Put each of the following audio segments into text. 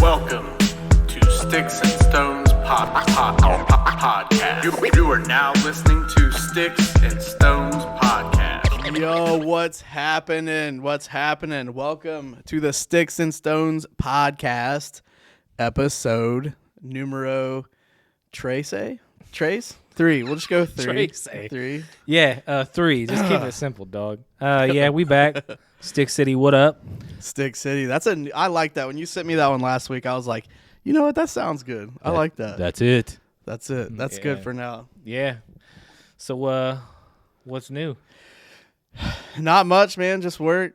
Welcome to Sticks and Stones podcast. You are now listening to Sticks and Stones podcast. Yo, what's happening? Welcome to the Sticks and Stones podcast, episode numero Trace? 3. We'll just go 3. Three. Yeah, 3. Just keep it simple, dog. Yeah, we back. Stick City, what up? Stick City. I like that. When you sent me that one last week, I was like, you know what? That sounds good. I like that. That's it. That's good for now. Yeah. So, what's new? Not much, man. Just work.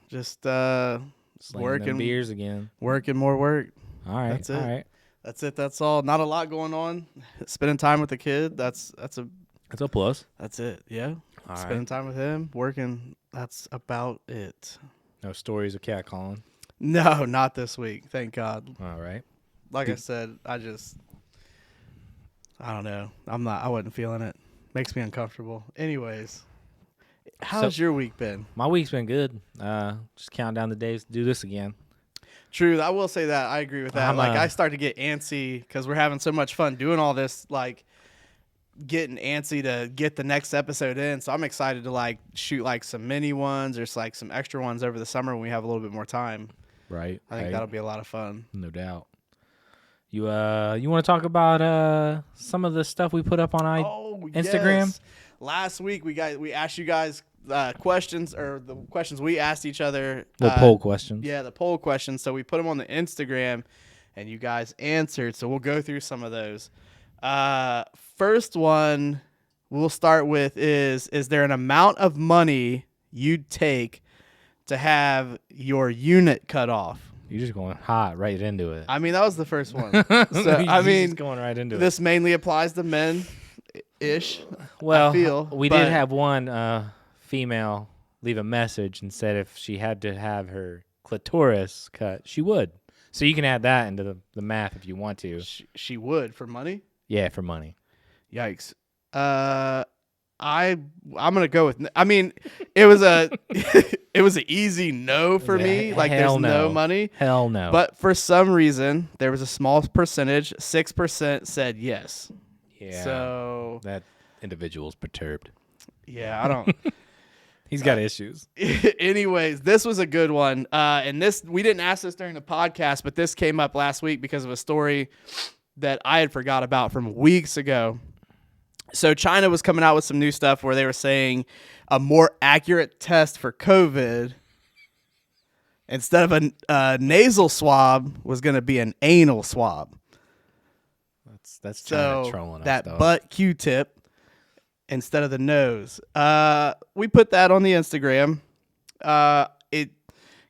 Just Slinging working. them beers again. Working more work. All right. That's it. All right. That's it. That's all. Not a lot going on. Spending time with the kid. That's a plus. That's it. Yeah. All Spending right. time with him. Working. That's about it. No stories of catcalling. No, not this week. Thank God. All right. Like I said, I don't know. I wasn't feeling it. Makes me uncomfortable. Anyways, how's your week been? My week's been good. Just counting down the days to do this again. True. I will say that. I agree with that. I'm, I start to get antsy because we're having so much fun doing all this, getting antsy to get the next episode in. So I'm excited to shoot some mini ones or some extra ones over the summer when we have a little bit more time. Right. I think that'll be a lot of fun. No doubt. You want to talk about some of the stuff we put up on Instagram? Yes. Last week we asked you guys questions, or the questions we asked each other. The poll questions. Yeah, the poll questions. So we put them on the Instagram, and you guys answered. So we'll go through some of those. First one we'll start with is there an amount of money you'd take to have your unit cut off? You're just going hot right into it. I mean, that was the first one. So I mean, just going right into this mainly applies to men-ish. Well, I feel, we did have one female leave a message and said if she had to have her clitoris cut, she would. So you can add that into the math if you want to. She would for money? Yeah, for money. Yikes. I'm gonna go with. I mean, it was an easy no for me. There's no money. Hell no. But for some reason, there was a small percentage. 6% said yes. Yeah. So that individual's perturbed. Yeah, I don't. He's got issues. Anyways, this was a good one. And we didn't ask this during the podcast, but this came up last week because of a story that I had forgot about from weeks ago. So China was coming out with some new stuff where they were saying a more accurate test for COVID, instead of a nasal swab, was going to be an anal swab. That's China trolling us. That butt Q-tip instead of the nose. We put that on the Instagram. It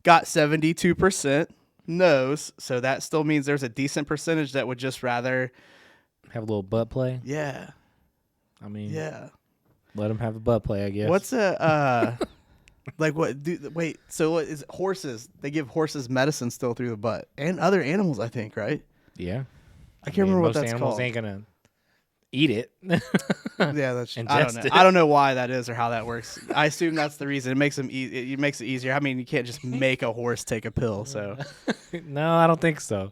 got 72% nose, so that still means there's a decent percentage that would just rather have a little butt play. Yeah. I mean, yeah. Let them have a butt play, I guess. What's wait, so what is it? Horses? They give horses medicine still through the butt, and other animals, I think, right? Yeah. I can't remember what that's called. Most animals ain't gonna eat it. Yeah, that's. I don't know why that is or how that works. I assume that's the reason. It makes them it makes it easier. I mean, you can't just make a horse take a pill. So. No, I don't think so.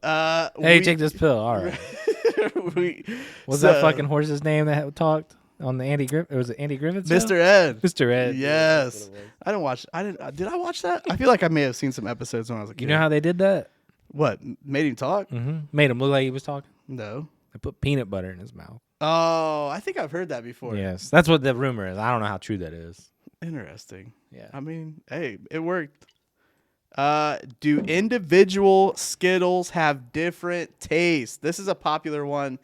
Hey, take this pill. All right. What's that fucking horse's name that talked on the Andy Griffith? Was it Andy Griffith? Mr. Ed. Mr. Ed. Yes. I didn't watch. Did I watch that? I feel like I may have seen some episodes when I was a kid. You know how they did that? What, made him talk? Mm-hmm. Made him look like he was talking. No. They put peanut butter in his mouth. Oh, I think I've heard that before. Yes, that's what the rumor is. I don't know how true that is. Interesting. Yeah. I mean, hey, it worked. Do individual Skittles have different tastes? This is a popular one.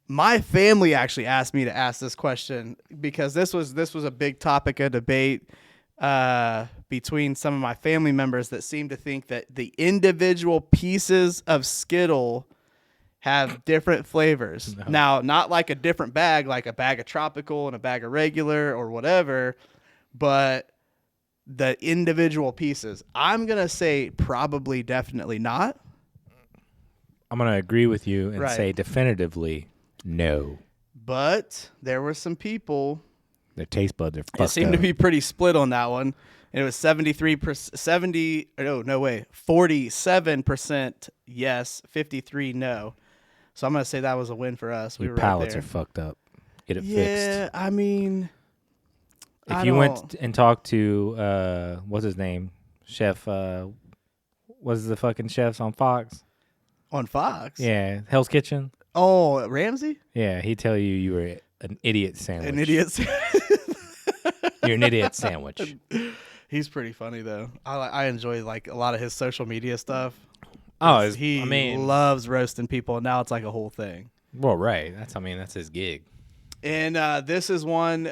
My family actually asked me to ask this question because this was a big topic of debate between some of my family members that seem to think that the individual pieces of Skittle have different flavors. No. Now, not like a different bag, like a bag of tropical and a bag of regular or whatever, but the individual pieces. I'm going to say probably definitely not. I'm going to agree with you and say definitively no. But there were some people. Their taste buds are fucked up. It seemed to be pretty split on that one. And it was 47% yes, 53 no. So I'm gonna say that was a win for us. We Your were right palates there. are fucked up. Get it Yeah, fixed. I mean, If you went and talked to what's his name, Chef, what's the fucking chefs on Fox? on Fox. Yeah, Hell's Kitchen. Oh, Ramsey, Yeah, he'd tell you were an idiot sandwich. an idiot. You're an idiot sandwich. He's pretty funny though. I enjoy like a lot of his social media stuff. Oh, He loves roasting people, and now it's like a whole thing. well, right. That's his gig. And this is one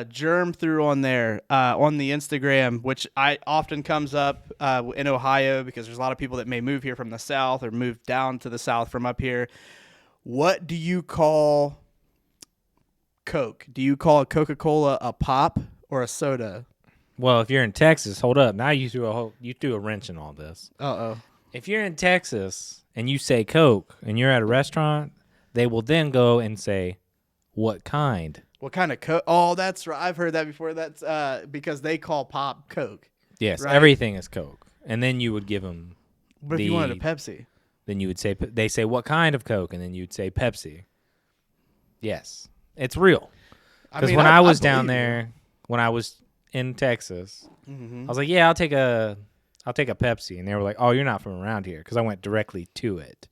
Germ threw on there on the Instagram, which I often comes up in Ohio because there's a lot of people that may move here from the South or move down to the South from up here. What do you call Coke? Do you call a Coca-Cola a pop or a soda? Well, if you're in Texas, hold up. Now you threw a wrench in all this. Uh-oh. If you're in Texas and you say Coke and you're at a restaurant, they will then go and say, what kind? What kind of Coke? Oh, that's right. I've heard that before. That's because they call pop Coke. Yes, right? everything is Coke. And then you would give them But if you wanted a Pepsi? then you would say, they say, what kind of Coke? And then you'd say Pepsi. Yes, it's real. Because when I was down there, when I was in Texas, I was like, yeah, I'll take a Pepsi. And they were like, oh, you're not from around here. Because I went directly to it.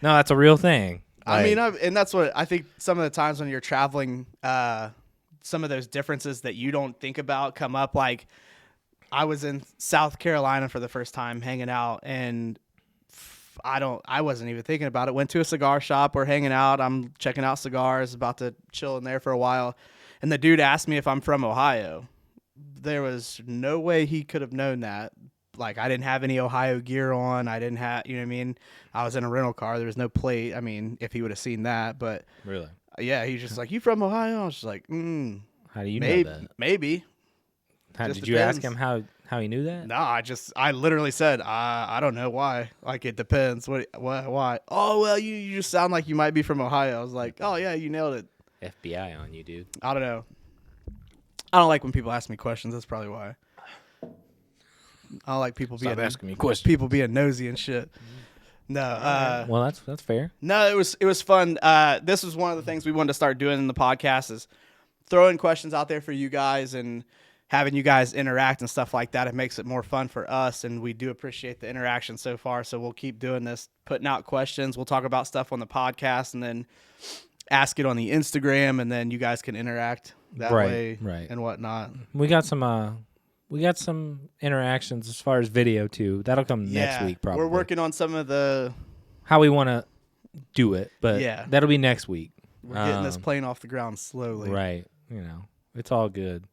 No, that's a real thing. I mean, and that's what I think some of the times when you're traveling, some of those differences that you don't think about come up. Like I was in South Carolina for the first time hanging out, and I wasn't even thinking about it. Went to a cigar shop. We're hanging out. I'm checking out cigars, about to chill in there for a while. And the dude asked me if I'm from Ohio. There was no way he could have known that. Like, I didn't have any Ohio gear on. I didn't have, you know what I mean? I was in a rental car. There was no plate. I mean, if he would have seen that. But, really? Yeah, he's just like, you from Ohio? I was just like, How do you know that? Maybe. Did you ask him how he knew that? No, I literally said, I don't know why. Like, it depends. Why? Oh, well, you just sound like you might be from Ohio. I was like, oh, yeah, you nailed it. FBI on you, dude. I don't know. I don't like when people ask me questions. That's probably why. I don't like people Stop being asking me questions. People being nosy and shit. No. Well, that's fair. No, it was fun. This was one of the things we wanted to start doing in the podcast is throwing questions out there for you guys and having you guys interact and stuff like that. It makes it more fun for us, and we do appreciate the interaction so far. So we'll keep doing this, putting out questions. We'll talk about stuff on the podcast and then ask it on the Instagram, and then you guys can interact that way and whatnot. We got some interactions as far as video too. That'll come next week probably. We're working on some of the how we want to do it, but that'll be next week. We're getting this plane off the ground slowly. Right. You know, it's all good.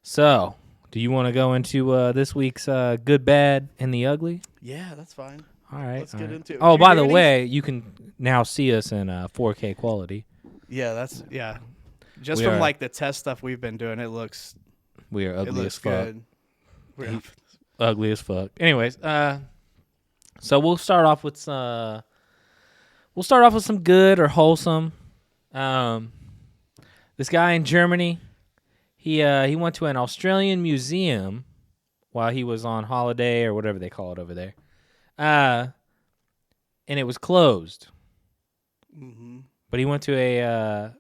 So do you want to go into this week's good, bad, and the ugly? Yeah, that's fine. All right. Let's get into it. Oh, by the way, you can now see us in 4K quality. Yeah, Just from like the test stuff we've been doing, it looks. We are ugly as fuck. Good. Ugly as fuck. Anyways, so we'll start off with some good or wholesome. This guy in Germany, he went to an Australian museum while he was on holiday or whatever they call it over there. And it was closed. Mm-hmm. But he went to a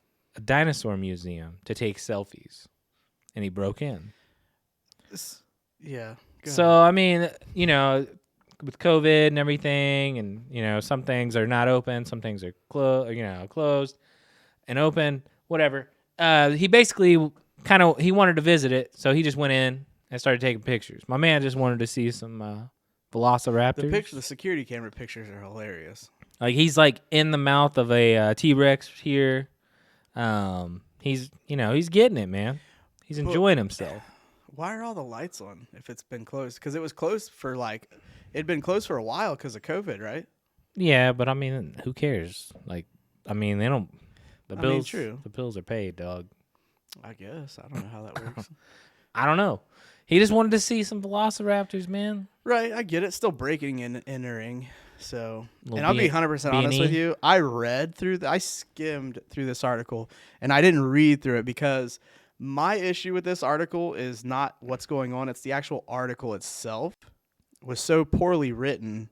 dinosaur museum to take selfies, and he broke in. Yeah. So I mean, you know, with COVID and everything, and you know, some things are not open, some things are closed and open, whatever. He basically he wanted to visit it, so he just went in and started taking pictures. My man just wanted to see some velociraptors. The security camera pictures are hilarious. Like he's like in the mouth of a T-Rex here. He's getting it, man. He's enjoying himself. Why are all the lights on if it's been closed? Because it was closed for it'd been closed for a while because of COVID, right? Yeah, but I mean, who cares? Like, I mean, they don't. The bills, true. The bills are paid, dog. I guess I don't know how that works. I don't know. He just wanted to see some velociraptors, man. Right, I get it. Still breaking and entering. So, Little and I'll be 100% honest with you. I skimmed through this article, and I didn't read through it because My issue with this article is not what's going on. It's the actual article itself was so poorly written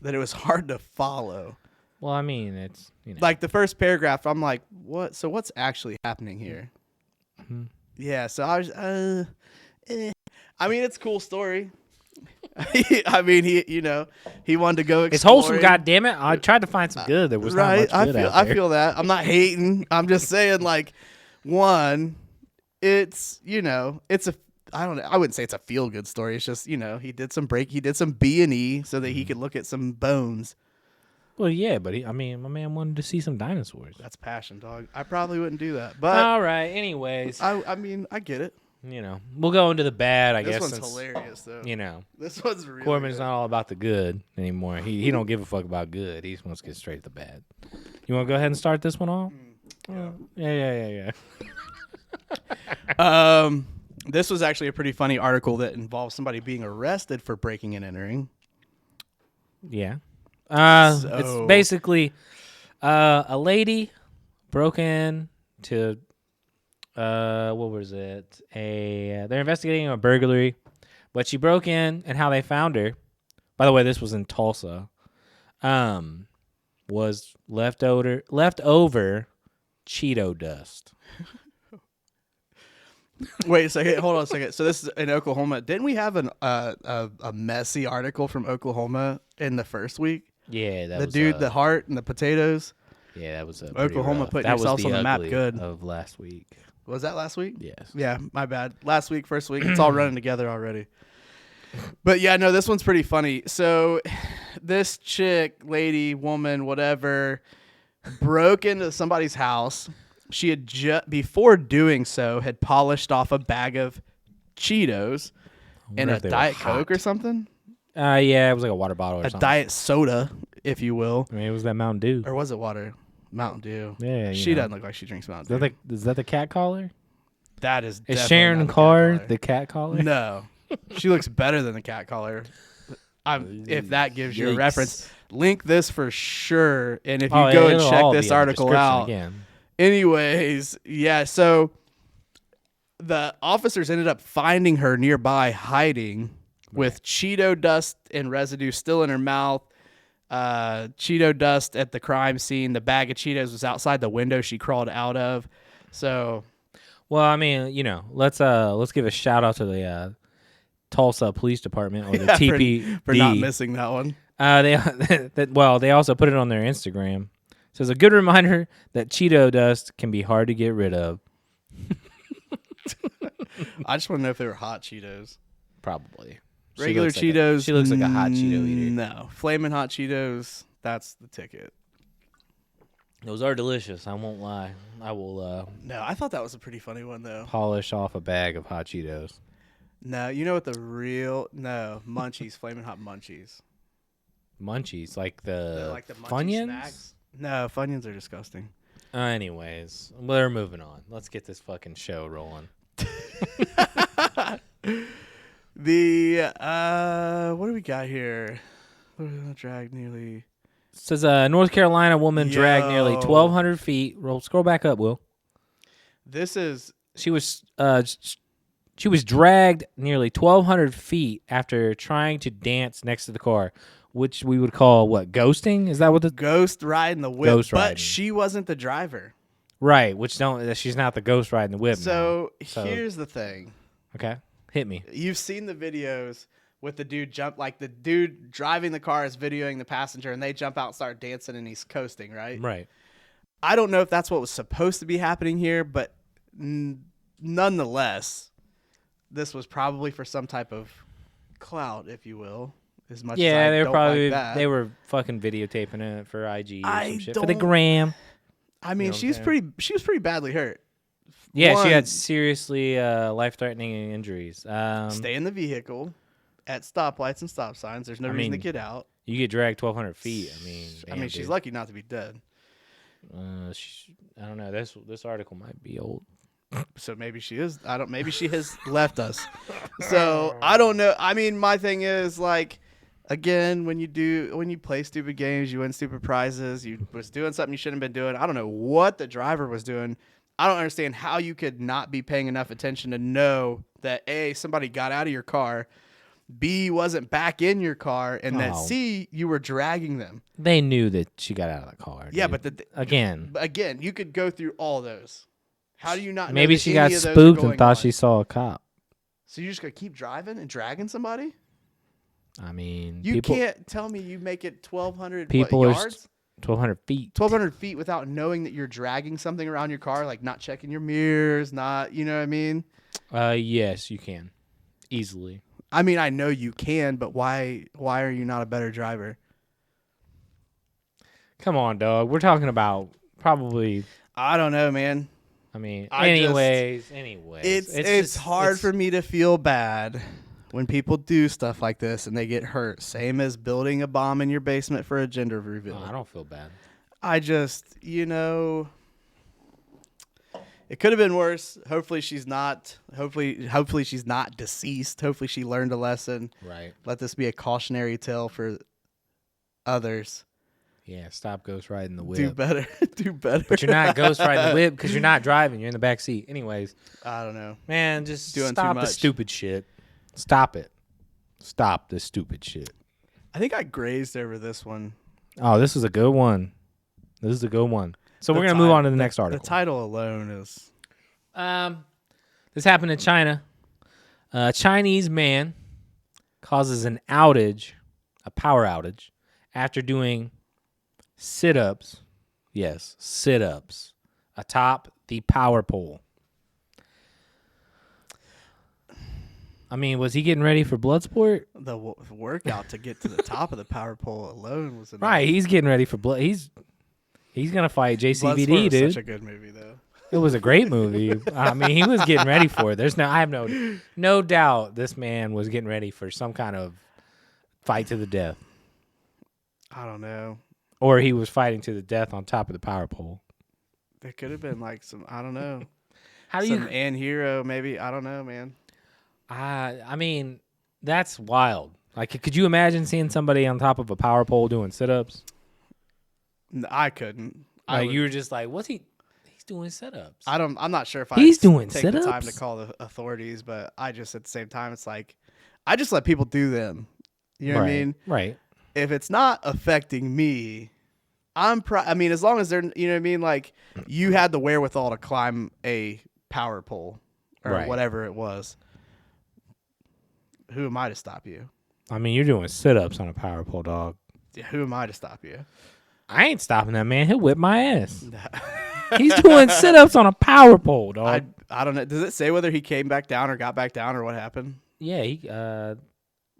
that it was hard to follow. Well, I mean, it's Like the first paragraph, I'm like, what? So what's actually happening here? Mm-hmm. Yeah. So I was, I mean, it's a cool story. I mean, he wanted to go. It's wholesome. exploring. God damn it! I tried to find some good. There was Right. not much good out there. I feel that. I'm not hating. I'm just saying, like, one, it's it's a. I don't know. I wouldn't say it's a feel good story. It's just he did some B&E so that he could look at some bones. Well, yeah, but my man wanted to see some dinosaurs. That's passion, dog. I probably wouldn't do that, but All right. Anyways, I mean, I get it. We'll go into the bad. I This guess. one's since, hilarious, though. This one's really Corbin's good. not all about the good anymore. He don't give a fuck about good. He just wants to get straight to the bad. You want to go ahead and start this one off? Yeah. This was actually a pretty funny article that involves somebody being arrested for breaking and entering. Yeah. So- It's basically a lady broke in to what was it? They're investigating a burglary, but she broke in, and how they found her. By the way, this was in Tulsa. Was leftover Cheeto dust. Wait a second. Hold on a second. So this is in Oklahoma. Didn't we have a messy article from Oklahoma in the first week? Yeah, that The was dude, the heart, and the potatoes. Yeah, that was Oklahoma putting that was yourselves on the map ugly good. of last week. Was that last week? Yes. Yeah, my bad. Last week, first week. It's all running together already. But yeah, no, this one's pretty funny. So this chick, lady, woman, whatever, broke into somebody's house. She had before doing so had polished off a bag of Cheetos and a Diet Coke or something. Yeah, it was like a water bottle or A something. diet soda, if you will. I mean, it was that Mountain Dew. Or was it water? Mountain Dew. Yeah, She doesn't look like she drinks Mountain Dew. Is that the cat collar? That is Is definitely Sharon not the Carr cat the cat collar? collar. No. She looks better than the cat collar. If that gives you a Yikes. reference, link this for sure. And if you Oh, go yeah, and it'll check all be this in the article description out. again. Anyways, yeah, so the officers ended up finding her nearby hiding with Cheeto dust and residue still in her mouth. Cheeto dust at the crime scene. The bag of Cheetos was outside the window she crawled out of. So, Well, I mean, let's give a shout out to the Tulsa Police Department or the yeah, TPD for not missing that one. They also put it on their Instagram. It says a good reminder that Cheeto dust can be hard to get rid of. I just want to know if they were hot Cheetos. Probably. Regular Cheetos. She looks like a hot Cheeto eater. No. Flamin' hot Cheetos. That's the ticket. Those are delicious. I won't lie. I will No, I thought that was a pretty funny one, though. polish off a bag of hot Cheetos. No, you know what the real... No, Munchies. Flamin' hot Munchies. Munchies, like the Like the Munchie Funyuns? snacks. No, Funyuns are disgusting. Anyways, we're moving on. Let's get this fucking show rolling. What do we got here? Drag nearly... It says a North Carolina woman dragged nearly Yo. 1,200 feet. Scroll back up, Will. This is... She was dragged nearly 1,200 feet after trying to dance next to the car, which we would call what, ghosting? Is that what the Ghost riding the whip, Ghost but riding. she wasn't the driver. right? Which she's not the ghost riding the whip. So So- here's the thing. okay, hit me. You've seen the videos with the dude the dude driving the car is videoing the passenger and they jump out and start dancing and he's coasting, right? Right. I don't know if that's what was supposed to be happening here, but nonetheless, this was probably for some type of clout, if you will. As much as Yeah, I they were don't probably like that. they were fucking videotaping it for IG or I some shit for the don't- gram. I mean, know what I'm she was saying? pretty badly hurt. Yeah, One, she had seriously life-threatening injuries. stay in the vehicle at stoplights and stop signs. There's no reason to mean, get out. You get dragged 1,200 feet. I mean, She's dude. lucky not to be dead. I don't know. This article might be old. So maybe she is. Maybe she has left us. So I don't know. I mean, my thing is like, again, when you play stupid games, you win stupid prizes. You was doing something you shouldn't have been doing. I don't know what the driver was doing. I don't understand how you could not be paying enough attention to know that A, somebody got out of your car, B, wasn't back in your car, and that Oh. C, you were dragging them. They knew that she got out of the car. Yeah, dude. but again, you could go through all those. How do you not know maybe that she any got of those are spooked and going thought on? she saw a cop. So you're just going to keep driving and dragging somebody? I mean, You people, can't tell me you make it 1,200 people are yards? 1,200 feet. 1,200 feet without knowing that you're dragging something around your car, like not checking your mirrors, not, you know what I mean? Yes, you can easily. I mean, I know you can, but why are you not a better driver? Come on, dog. We're talking about probably. I don't know, man. I mean, I anyways. It's hard for me to feel bad when people do stuff like this and they get hurt. Same as building a bomb in your basement for a gender reveal. I don't feel bad. I just, it could have been worse. Hopefully she's not. Hopefully she's not deceased. Hopefully she learned a lesson. Right. Let this be a cautionary tale for others. Yeah. Stop ghost riding the whip. Do better. Do better. But you're not ghost riding the whip because you're not driving. You're in the back seat. Anyways, I don't know. man, just Doing too stop the much. stupid shit. Stop it. Stop the stupid shit. I think I grazed over this one. Oh, this is a good one. This is a good one. So we're going to move on to the next article. The title alone is... This happened in China. A Chinese man causes an outage, a power outage, after doing sit-ups. Yes, sit-ups atop the power pole. I mean, was he getting ready for blood sport? The workout to get to the top of the power pole alone was enough. Right, he's getting ready for blood. He's gonna fight Bloodsport JCVD, was dude. Such a good movie, though. It was a great movie. I mean, he was getting ready for it. I have no doubt this man was getting ready for some kind of fight to the death, I don't know. or he was fighting to the death on top of the power pole. There could have been like some, I don't know. How do Some you? anti-hero, maybe. I don't know, man. I mean, that's wild. Like, could you imagine seeing somebody on top of a power pole doing sit-ups? I couldn't. Like, you were just like, what's he? He's doing sit-ups. I'm not sure if He's I'd doing take the time to sit-ups? call the authorities, but I just at the same time, it's like I just let people do them. You know what I mean? Right. If it's not affecting me, I mean, as long as they're, you know what I mean? Like, you had the wherewithal to climb a power pole or Right. whatever it was. Who am I to stop you? I mean, you're doing sit-ups on a power pole, dog. Yeah, who am I to stop you? I ain't stopping that man. He'll whip my ass. He's doing sit-ups on a power pole, dog. I don't know. Does it say whether he came back down or got back down or what happened? Yeah, he.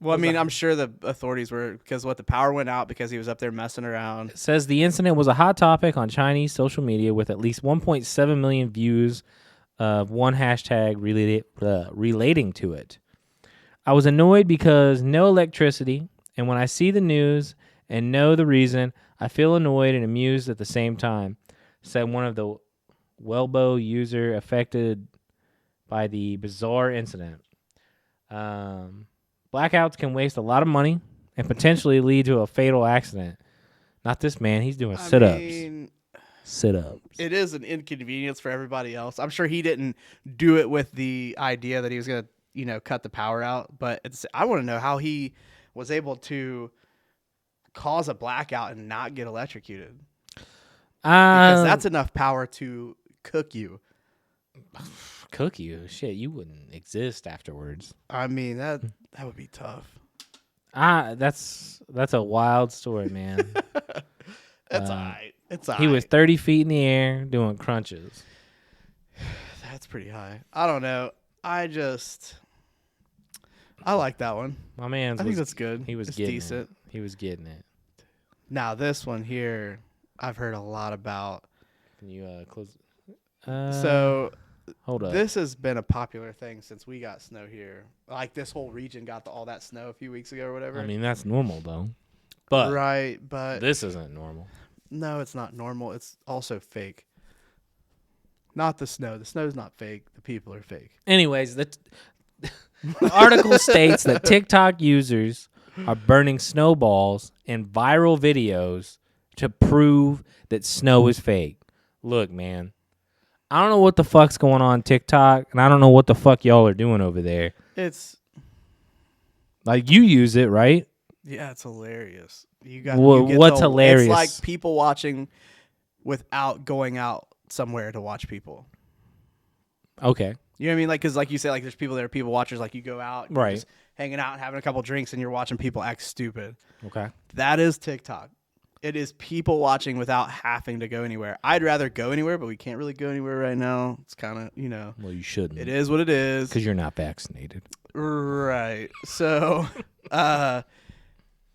Well, I mean, I'm sure the authorities were, because the power went out because he was up there messing around. Says the incident was a hot topic on Chinese social media with at least 1.7 million views of one hashtag relating to it. I was annoyed because no electricity, and when I see the news and know the reason, I feel annoyed and amused at the same time, said one of the Weibo user affected by the bizarre incident. Blackouts can waste a lot of money and potentially lead to a fatal accident. Not this man. He's doing sit-ups. I mean, Sit-ups. it is an inconvenience for everybody else. I'm sure he didn't do it with the idea that he was going to, cut the power out. But I want to know how he was able to cause a blackout and not get electrocuted. Because that's enough power to cook you. Cook you. Shit, you wouldn't exist afterwards. I mean, that would be tough. That's a wild story, man. That's all right. It's all He was right. 30 feet in the air doing crunches. That's pretty high. I don't know. I like that one. My man, I think that's good. He was It's getting decent. it. He was getting it. Now this one here, I've heard a lot about. Can you close? So hold up. this has been a popular thing since we got snow here. Like this whole region got all that snow a few weeks ago or whatever. I mean, that's normal though. But right, but this isn't normal. no, it's not normal. It's also fake. Not the snow. The snow's not fake. The people are fake. Anyways, the article states that TikTok users are burning snowballs in viral videos to prove that snow is fake. Look, man, I don't know what the fuck's going on TikTok, and I don't know what the fuck y'all are doing over there. It's Like, you use it, right? yeah, it's hilarious. You get What's hilarious? It's like people watching without going out somewhere to watch people. Okay. You know what I mean? Like, because like you say, like there's people that are people watchers. Like you go out, you're Right. just hanging out and having a couple drinks, and you're watching people act stupid. Okay. That is TikTok. It is people watching without having to go anywhere. I'd rather go anywhere, but we can't really go anywhere right now. It's kind of, Well, you shouldn't. it is what it is. Because you're not vaccinated. Right. So,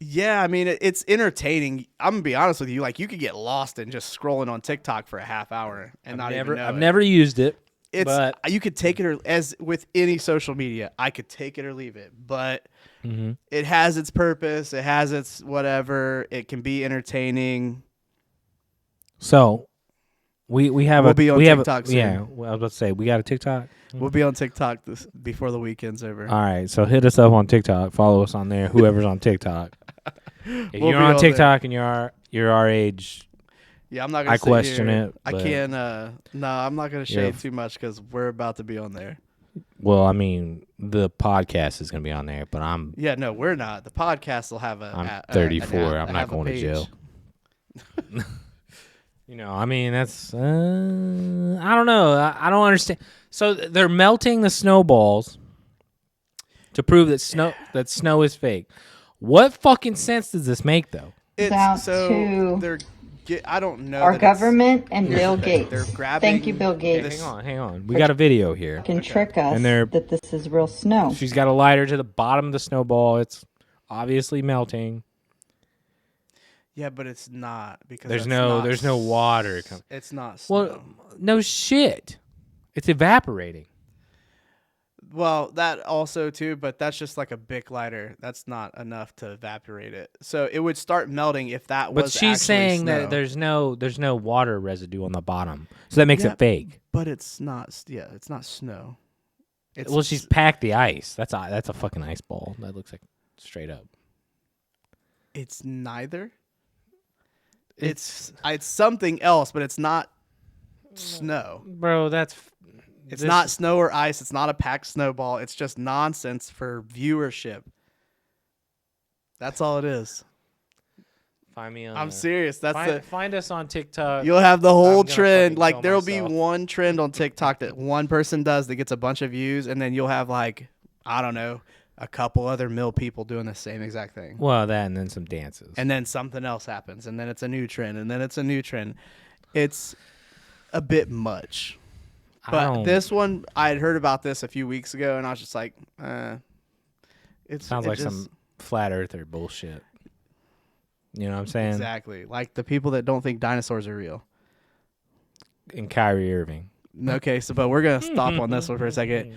yeah, I mean, it's entertaining. I'm going to be honest with you. Like, you could get lost in just scrolling on TikTok for a half hour and I've even know I've it. never used it. It's you could take it or as with any social media, I could take it or leave it, but it has its purpose. It has its whatever. It can be entertaining. So we have We'll be on TikTok soon. Yeah, well, I was about to say we got a TikTok. We'll be on TikTok before the weekend's over. All right, so hit us up on TikTok. Follow us on there. Whoever's on TikTok. If We'll you're be on on TikTok and you're our age, Yeah, I'm not gonna. I question it, I but- can't. No, I'm not gonna shade Yeah. too much because we're about to be on there. well, I mean, the podcast is gonna be on there, but I'm Yeah, no, we're not. The podcast will have I'm a 34. an I'm not have a going to page. jail. I mean, that's I don't know. I don't understand. So they're melting the snowballs to prove that snow is fake. What fucking sense does this make, though? Out So to they're. I don't know. our that it's- government and here's Bill the thing, Gates. they're grabbing Thank you, Bill Gates. Hang on. We got a video here. Can trick us And they're- that this is real snow. She's got a lighter to the bottom of the snowball. It's obviously melting. Yeah, but it's not because There's that's no not water. It's not snow. Well, no shit. It's evaporating. Well, that also too, but that's just like a Bic lighter. That's not enough to evaporate it. So it would start melting if that But was. she's actually saying snow. that there's no water residue on the bottom, so that makes Yeah. it fake. But it's not. Yeah, it's not snow. It's Well, she's packed the ice. That's a fucking ice ball. That looks like straight up. It's neither. It's something else, but it's not snow. Bro, It's not snow or ice. It's not a packed snowball. It's just nonsense for viewership. That's all it is. Find me on. I'm serious. That's find us on TikTok. You'll have the I'm whole gonna trend. fucking Like kill there'll be myself. one trend on TikTok that one person does that gets a bunch of views, and then you'll have like, I don't know, a couple other mill people doing the same exact thing. Well, that and then some dances. And then something else happens, and then it's a new trend, and then it's a new trend. It's a bit much. But this one, I had heard about this a few weeks ago, and I was just like, it sounds like just, some flat earther bullshit. You know what I'm saying? exactly like the people that don't think dinosaurs are real. And Kyrie Irving. Okay, so but we're gonna stop on this one for a second.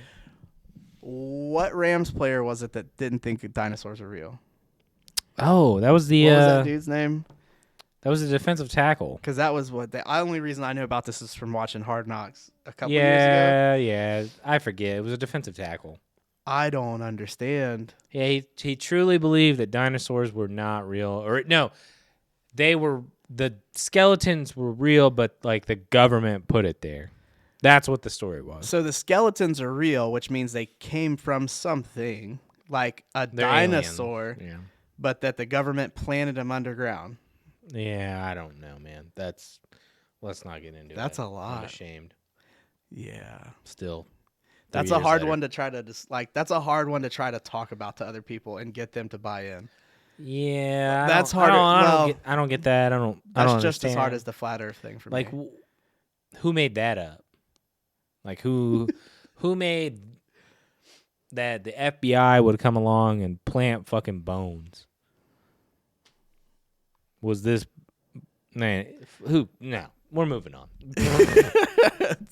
What Rams player was it that didn't think dinosaurs were real? Oh, that was the What was that dude's name? that was the defensive tackle. Because that was what the only reason I know about this is from watching Hard Knocks a couple years ago. Yeah. I forget. It was a defensive tackle. I don't understand. Yeah, he truly believed that dinosaurs were not real, or no, the skeletons were real, but like the government put it there. That's what the story was. So the skeletons are real, which means they came from something like a They're dinosaur, alien. but that the government planted them underground. Yeah, I don't know, man. Let's not get into it. That's a lot. I'm ashamed. Yeah. Still. That's 3 a years hard later. one to try to that's a hard one to try to talk about to other people and get them to buy in. Yeah, That's harder. harder. I don't get that. I don't That's just as hard understand. as the flat Earth thing for Like, me. who made that up? Like, who made that the FBI would come along and plant fucking bones? Was this man? Who? No, we're moving on.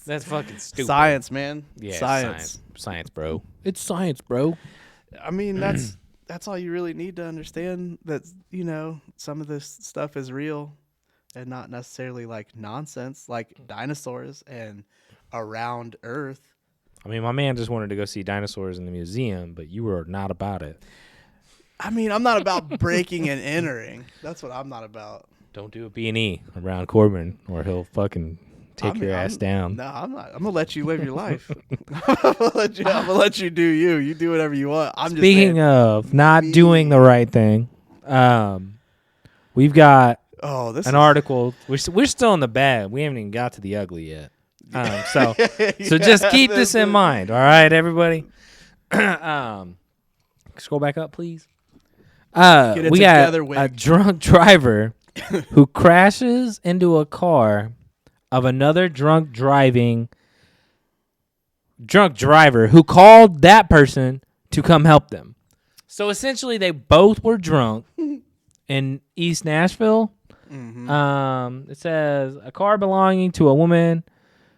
That's fucking stupid. Science, man. Yeah, Science. bro. It's science, bro. I mean, that's all you really need to understand. That some of this stuff is real, and not necessarily like nonsense, like dinosaurs and around Earth. I mean, my man just wanted to go see dinosaurs in the museum, but you were not about it. I mean, I'm not about breaking and entering. That's what I'm not about. Don't do a B&E around Corbin, or he'll fucking take your ass down. No, I'm not. I'm gonna let you live your life. I'm gonna let you do you. You do whatever you want. Speaking of not doing the right thing, we've got an article. We're still in the bad. We haven't even got to the ugly yet. So just keep this in mind. All right, everybody. Scroll back up, please. We got a drunk driver who crashes into a car of another drunk driver who called that person to come help them. So essentially, they both were drunk in East Nashville. Mm-hmm. It says a car belonging to a woman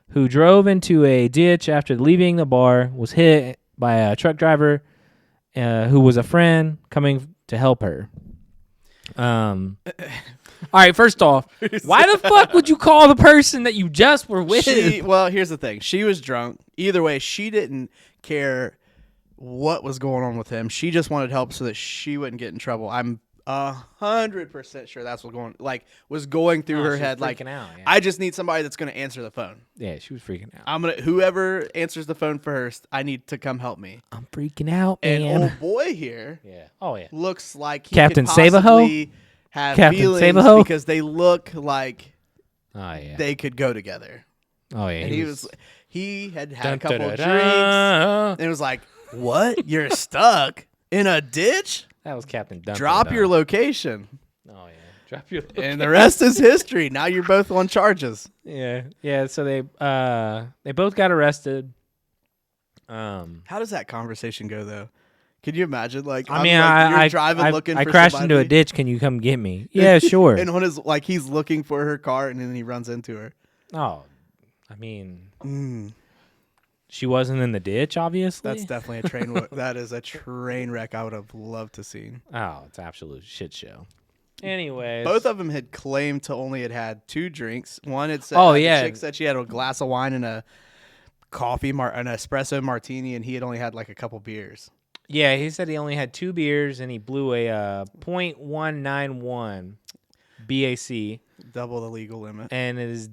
who drove into a ditch after leaving the bar was hit by a truck driver who was a friend coming to help her. All right, first off, why the fuck would you call the person that you just were with? Well, here's the thing. She was drunk. Either way, she didn't care what was going on with him. She just wanted help so that she wouldn't get in trouble. I'm 100% sure that's what was going through her head. Like, out, yeah. I just need somebody that's going to answer the phone. Yeah, she was freaking out. Whoever answers the phone first, I need to come help me. I'm freaking out, and man. old boy here, looks like he Captain could possibly have feelings because they look like they could go together. Oh yeah, and he had a couple of drinks, and it was like, "What? You're stuck in a ditch?" That was Captain Dun. Drop your location. Oh yeah, drop your location. And the rest is history. Now you're both on charges. Yeah. So they both got arrested. How does that conversation go though? Can you imagine? Like, you're driving looking for I crashed somebody. into a ditch. Can you come get me? Yeah, sure. And on his he's looking for her car, and then he runs into her. Oh, I mean, she wasn't in the ditch, obviously. That's definitely a train. That is a train wreck. I would have loved to see. Oh, it's an absolute shit show. Anyways, both of them had claimed to only had 2 drinks. One had said, the chick said she had a glass of wine and a coffee, an espresso martini, and he had only had like a couple beers. Yeah, he said he only had 2 beers and he blew a .191 BAC. Double the legal limit. And it's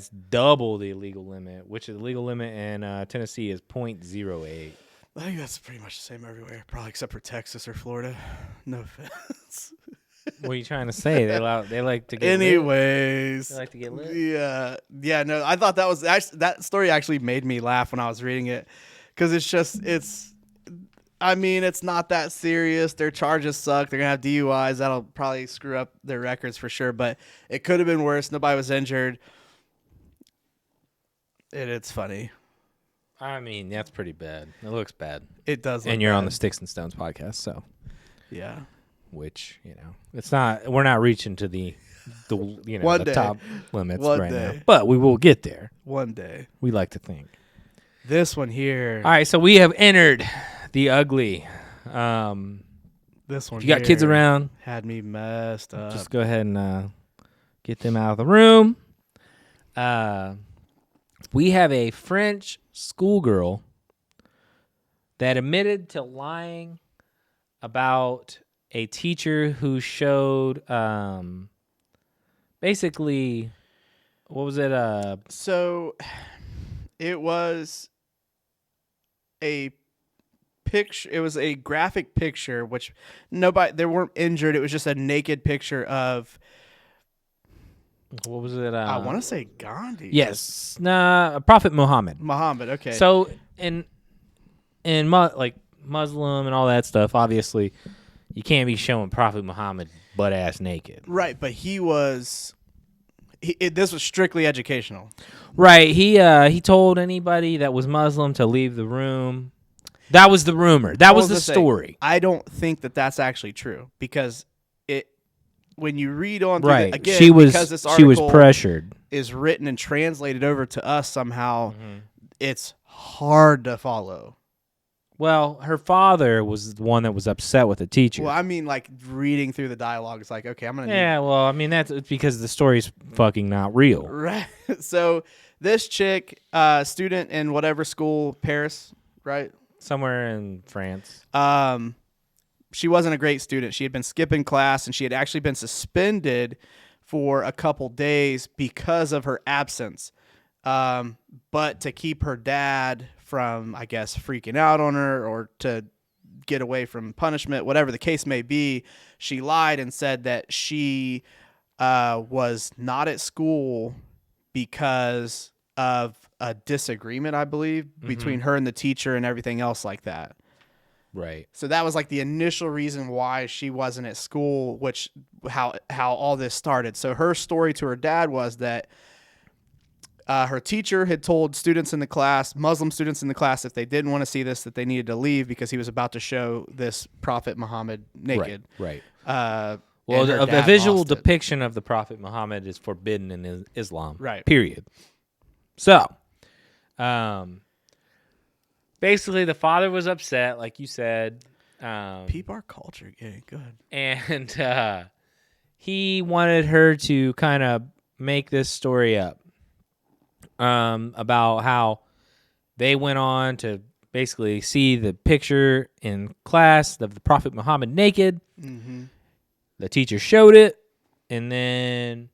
double the legal limit, which the legal limit in Tennessee is .08. I think that's pretty much the same everywhere, probably except for Texas or Florida. No offense. What are you trying to say? They like to get anyways. Lit? They like to get lit? Yeah. No, I thought that story actually made me laugh when I was reading it because it's not that serious. Their charges suck. They're going to have DUIs. That'll probably screw up their records for sure, but it could have been worse. Nobody was injured. It's funny. I mean, that's pretty bad. It looks bad. It does look And you're bad. on the Sticks and Stones podcast, so. Yeah. Which, it's not, we're not reaching to the top limits now. But we will get there. One day. We like to think. This one here. All right, so we have entered the ugly. This one if you got kids around, had me messed up. Just go ahead and get them out of the room. We have a French schoolgirl that admitted to lying about a teacher who showed basically, what was it? So it was a picture. It was a graphic picture, which they weren't injured. It was just a naked picture of. What was it? I want to say Gandhi. Yes, Prophet Muhammad. Muhammad. Okay. So in Muslim and all that stuff, obviously, you can't be showing Prophet Muhammad butt ass naked. Right, but he was. This was strictly educational. Right. He told anybody that was Muslim to leave the room. That was the rumor. That was the story. I don't think that that's actually true because when you read on through right, again, because this article she was pressured is written and translated over to us somehow. Mm-hmm. It's hard to follow. Well, her father was the one that was upset with the teacher. Well, I mean, like reading through the dialogue, it's like, okay, I'm gonna. Yeah, well, I mean that's because the story's fucking not real. Right. So this chick, student in whatever school, Paris, right? Somewhere in France. She wasn't a great student. She had been skipping class, and she had actually been suspended for a couple days because of her absence. But to keep her dad from, I guess, freaking out on her or to get away from punishment, whatever the case may be, she lied and said that she was not at school because of a disagreement, I believe, between her and the teacher and everything else like that. Right. So that was like the initial reason why she wasn't at school, which how all this started. So her story to her dad was that her teacher had told students in the class, Muslim students in the class, if they didn't want to see this, that they needed to leave because he was about to show this Prophet Muhammad naked. Right. Well, Well, a visual depiction of the Prophet Muhammad is forbidden in Islam. Right. Period. So, basically, the father was upset, like you said. Peep our culture getting good. And he wanted her to kind of make this story up about how they went on to basically see the picture in class of the Prophet Muhammad naked. Mm-hmm. The teacher showed it, and then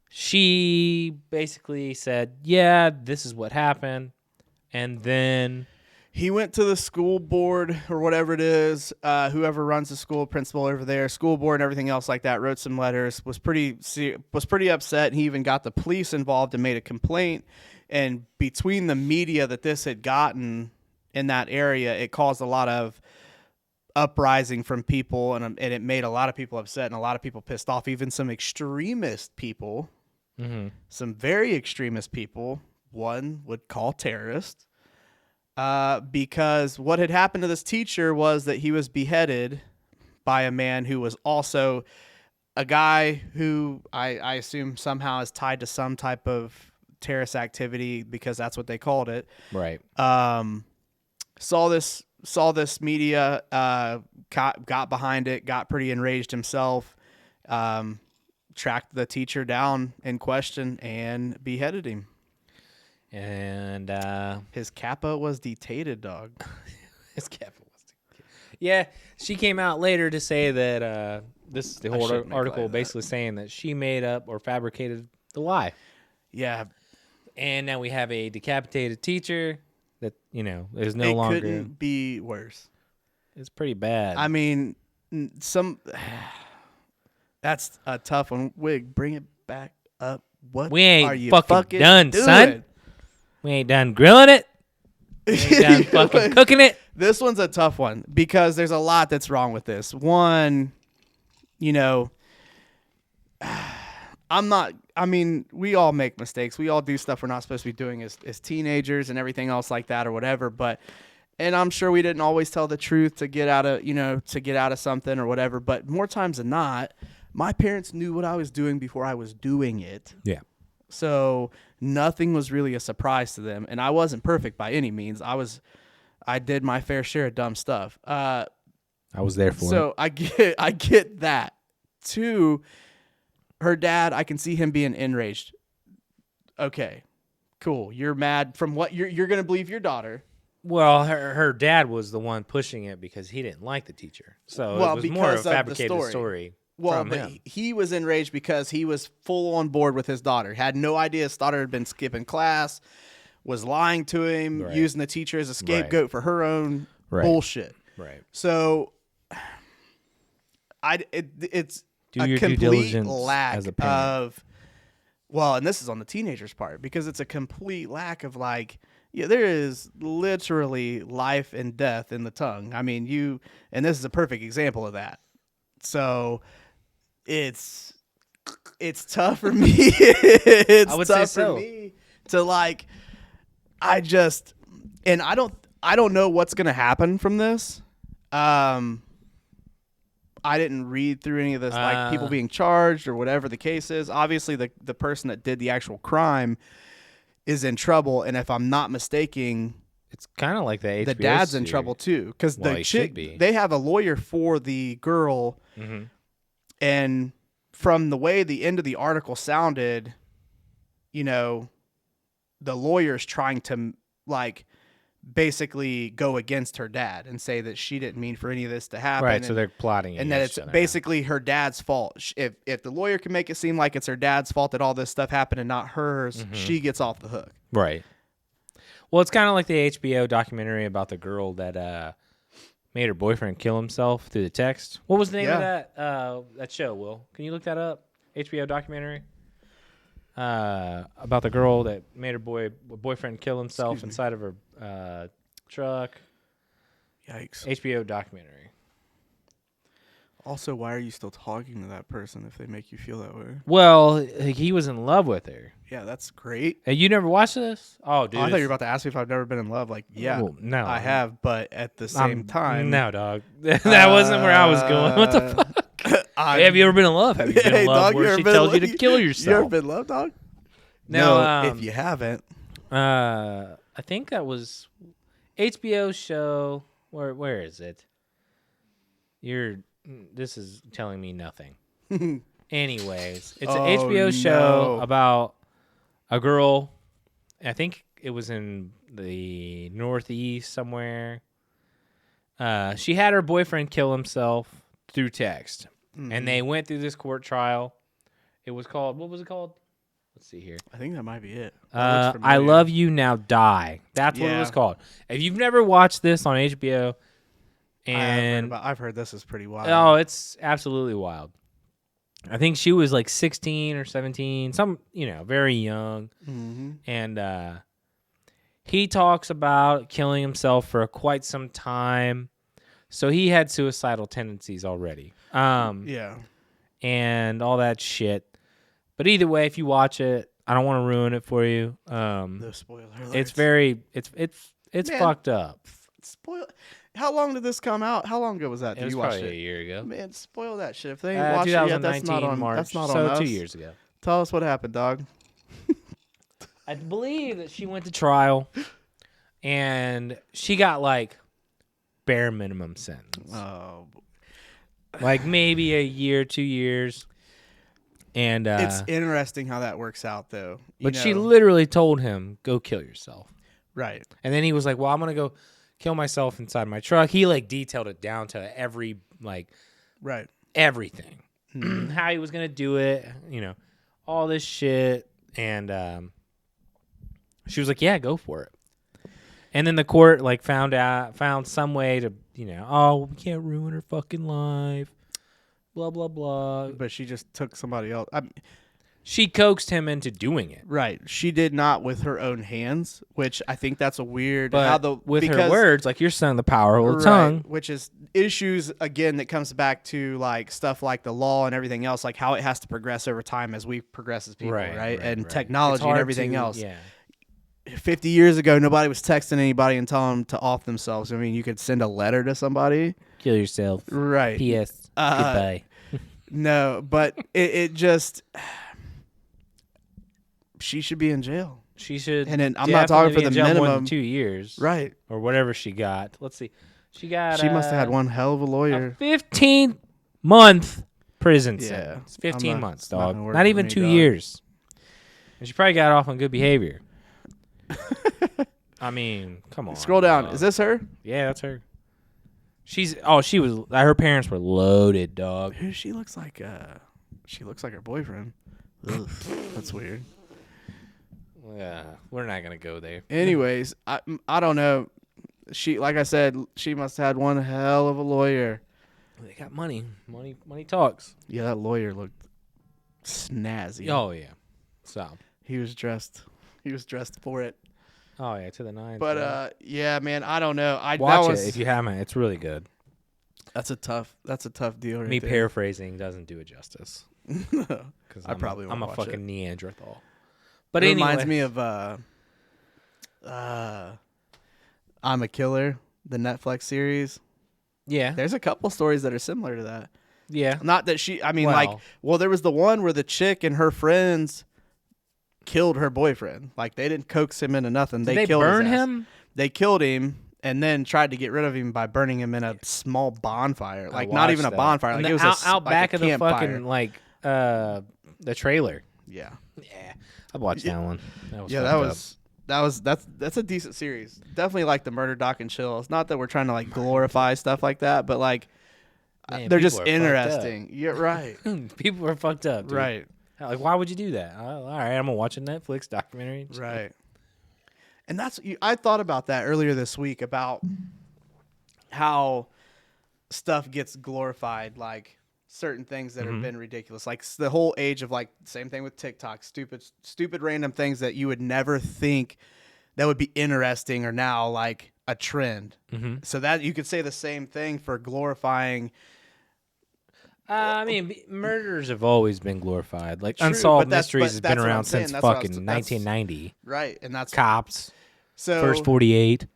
she basically said, yeah, this is what happened. And then he went to the school board or whatever it is, whoever runs the school, principal over there, school board and everything else like that, wrote some letters, was pretty upset. He even got the police involved and made a complaint. And between the media that this had gotten in that area, it caused a lot of uprising from people, and it made a lot of people upset and a lot of people pissed off, even some extremist people, some very extremist people, one would call terrorists. Because what had happened to this teacher was that he was beheaded by a man who was also a guy who I assume somehow is tied to some type of terrorist activity, because that's what they called it. right. Saw this media, got behind it, got pretty enraged himself, tracked the teacher down in question and beheaded him. And His kappa was detated, dog. his cap was. Yeah, she came out later to say that the whole shouldn't article neglect that. basically saying that she made up or fabricated the lie. Yeah, And now we have a decapitated teacher that, is no it longer. couldn't be worse. It's pretty bad. I mean, that's a tough one. Wig, bring it back up. What We ain't are you fucking done, doing? son. We ain't done grilling it. We ain't done fucking cooking it. This one's a tough one because there's a lot that's wrong with this. One, we all make mistakes. We all do stuff we're not supposed to be doing as teenagers and everything else like that or whatever. And I'm sure we didn't always tell the truth to get out of something or whatever. But more times than not, my parents knew what I was doing before I was doing it. Yeah. So nothing was really a surprise to them. And I wasn't perfect by any means. I did my fair share of dumb stuff. I was there for it. So I get that. Two, her dad, I can see him being enraged. Okay, cool. You're mad from what you're going to believe your daughter. Well, her dad was the one pushing it because he didn't like the teacher. So it was more of a fabricated story. Well, from but him. he was enraged because he was full on board with his daughter. Had no idea his daughter had been skipping class, was lying to him, Right. using the teacher as a scapegoat for her own bullshit. Right. So, it's Do a your due complete diligence lack as a parent. of. Well, and this is on the teenager's part because it's a complete lack of there is literally life and death in the tongue. I mean, and this is a perfect example of that. So, it's tough for me. It's I would tough say for so. me to I don't know what's gonna happen from this. I didn't read through any of this, people being charged or whatever the case is. Obviously, the person that did the actual crime is in trouble, and if I'm not mistaken, It's kind of like the dad's in trouble too, because Well, the he chick, should be. they have a lawyer for the girl, Mm-hmm. and from the way the end of the article sounded, the lawyer's trying to basically go against her dad and say that she didn't mean for any of this to happen. Right, and, so they're plotting and that against it's each other. basically her dad's fault. If the lawyer can make it seem like it's her dad's fault that all this stuff happened and not hers, she gets off the hook. Right. Well, it's kind of like the HBO documentary about the girl that made her boyfriend kill himself through the text. What was the name of that show, Will? Can you look that up? HBO documentary? About the girl that made her boyfriend kill himself inside of her truck. Yikes. HBO documentary. Also, why are you still talking to that person if they make you feel that way? Well, he was in love with her. Yeah, that's great. Hey, you never watched this? Oh, dude. I thought you were about to ask me if I've never been in love. Like, yeah, Well, no. I have, but at the same time, No, dog. That wasn't where I was going. What the fuck? Hey, have you ever been in love? Have you been in love where she tells you to kill yourself? You ever been in love, dog? No, if you haven't. I think that was HBO show. Where is it? This is telling me nothing. Anyways, it's an HBO show about a girl. I think it was in the Northeast somewhere. She had her boyfriend kill himself through text, and they went through this court trial. It was called, what was it called? Let's see here. I think that might be it. I Love You Now Die. That's what it was called. If you've never watched this on HBO, and I've heard this is pretty wild. oh, it's absolutely wild. I think she was like 16 or 17, very young. Mm-hmm. And he talks about killing himself for quite some time. So he had suicidal tendencies already. Yeah. And all that shit. But either way, if you watch it, I don't want to ruin it for you. No spoiler alerts. It's fucked up. Spoil. How long did this come out? How long ago was that? It was you watch probably it? a year ago. Man, spoil that shit. If they ain't watched it yet, that's not on March. That's not so on us. 2 years ago. Tell us what happened, dog. I believe that she went to trial, and she got like bare minimum sentence. Oh, Like maybe a year, 2 years. And it's interesting how that works out, though. But she literally told him, "Go kill yourself." Right. And then he was like, "Well, I'm gonna go kill myself inside my truck." He like detailed it down to every Right. everything, how he was gonna do it, all this shit. And she was like, "Yeah, go for it." And then the court found some way to, oh, we can't ruin her fucking life. Blah, blah, blah. But she just took somebody else. She coaxed him into doing it. Right. She did not with her own hands, which I think that's a weird. But with her words, like you're saying, the power of the tongue. Which is issues, again, that comes back to like stuff like the law and everything else, like how it has to progress over time as we progress as people, right? And technology and everything else. Yeah. 50 years ago, nobody was texting anybody and telling them to off themselves. I mean, you could send a letter to somebody. Kill yourself. Right. P.S. Goodbye. No, but it just... She should be in jail. She should. And then I'm not talking for the more than minimum. 2 years. Right. Or whatever she got. Let's see. She must have had one hell of a lawyer. 15-month prison sentence. Yeah. 15 months, dog. Not Not even 2 years. And she probably got off on good behavior. I mean, come on. Scroll down. Dog. Is this her? Yeah, that's her. Her parents were loaded, dog. She looks like her boyfriend. Ugh, that's weird. Yeah, we're not gonna go there. Anyways, I don't know. Like I said, she must have had one hell of a lawyer. They got money. Money talks. Yeah, that lawyer looked snazzy. Oh yeah. So he was dressed for it. Oh yeah, to the nines. But yeah, man, I don't know. Watch it if you haven't. It's really good. That's a tough deal. Me paraphrasing doesn't do it justice. Because I'm a fucking Neanderthal. But it reminds me of I'm a Killer, the Netflix series. Yeah. There's a couple stories that are similar to that. Yeah. Not that there was the one where the chick and her friends killed her boyfriend. Like, they didn't coax him into nothing. Did they killed burn his ass. him? They killed him and then tried to get rid of him by burning him in a small bonfire. Like, not even a bonfire. Like, it was out back of the campfire. fucking the trailer. Yeah. Yeah. I watched that one. That that's a decent series. Definitely like the Murder Doc and Chill. It's not that we're trying to like glorify stuff like that, but like Man, they're people just are fucked up. interesting. You're right. People are fucked up, dude. Right. Like, why would you do that? All right, I'm gonna watch a Netflix documentary. Right. And I thought about that earlier this week about how stuff gets glorified, like certain things that have been ridiculous, like the whole age of like same thing with TikTok, stupid random things that you would never think that would be interesting are now like a trend. So that you could say the same thing for glorifying. I mean, murders have always been glorified. Like True, unsolved but mysteries has that's been what I'm around saying. since That's what I was- fucking that's- 1990. Right, and that's Cops, so first 48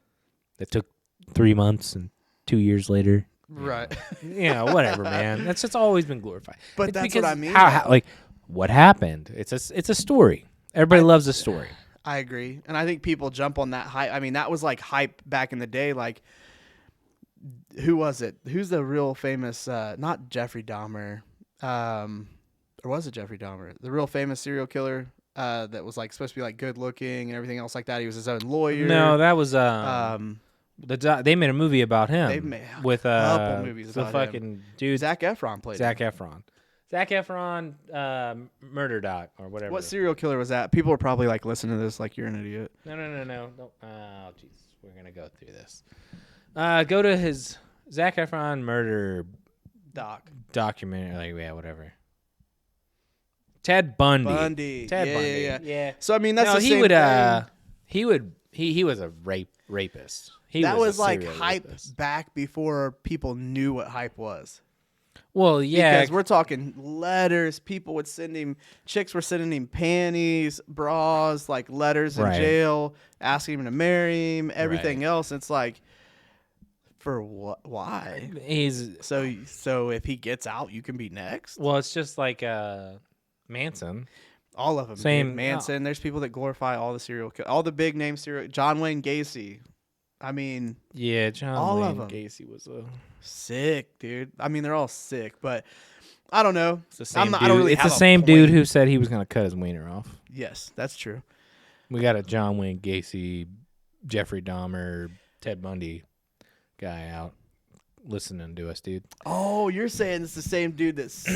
that took 3 months and 2 years later. right. Whatever, man. That's just always been glorified. But It's that's because what I mean, How though. like what happened? It's a story. Everybody loves a story. I agree, and I think people jump on that hype. I mean, that was like hype back in the day. Like, who was it? Who's the real famous? Not Jeffrey Dahmer, or was it Jeffrey Dahmer? The real famous serial killer that was like supposed to be like good looking and everything else like that. He was his own lawyer. No, that was they made a movie about him. They made a with couple movies the about fucking him. dude Zac Efron played Zac him. Efron. Zac Efron, Murder Doc or whatever. What serial killer was that? People are probably like listening to this like you're an idiot. No. Oh, jeez, we're gonna go through this. Go to his Zac Efron murder documentary. Like, yeah, whatever. Ted Bundy. Ted Bundy. Yeah. So I mean, that's No, the he same would. thing. He was a rapist. That was a like serial hype rapist. back before people knew what hype was. Well, yeah, Because we're talking letters. People would send him, chicks were sending him panties, bras, like letters in Right. jail, asking him to marry him, everything else. It's like, for what? Why? he's So if he gets out, you can be next. well. It's just like Manson. All of them. Same- Dude. Manson. There's people that glorify all the serial killers, all the big name serial. John Wayne Gacy. I mean, Yeah, John All Wayne of 'em. Gacy was a. sick, dude. I mean, they're all sick, but I don't know. It's the same dude. I don't really it's have the a same dude point. who said he was gonna cut his wiener off. Yes, that's true. We got a John Wayne Gacy, Jeffrey Dahmer, Ted Bundy guy out listening to us, dude. Oh, you're saying it's the same dude that's.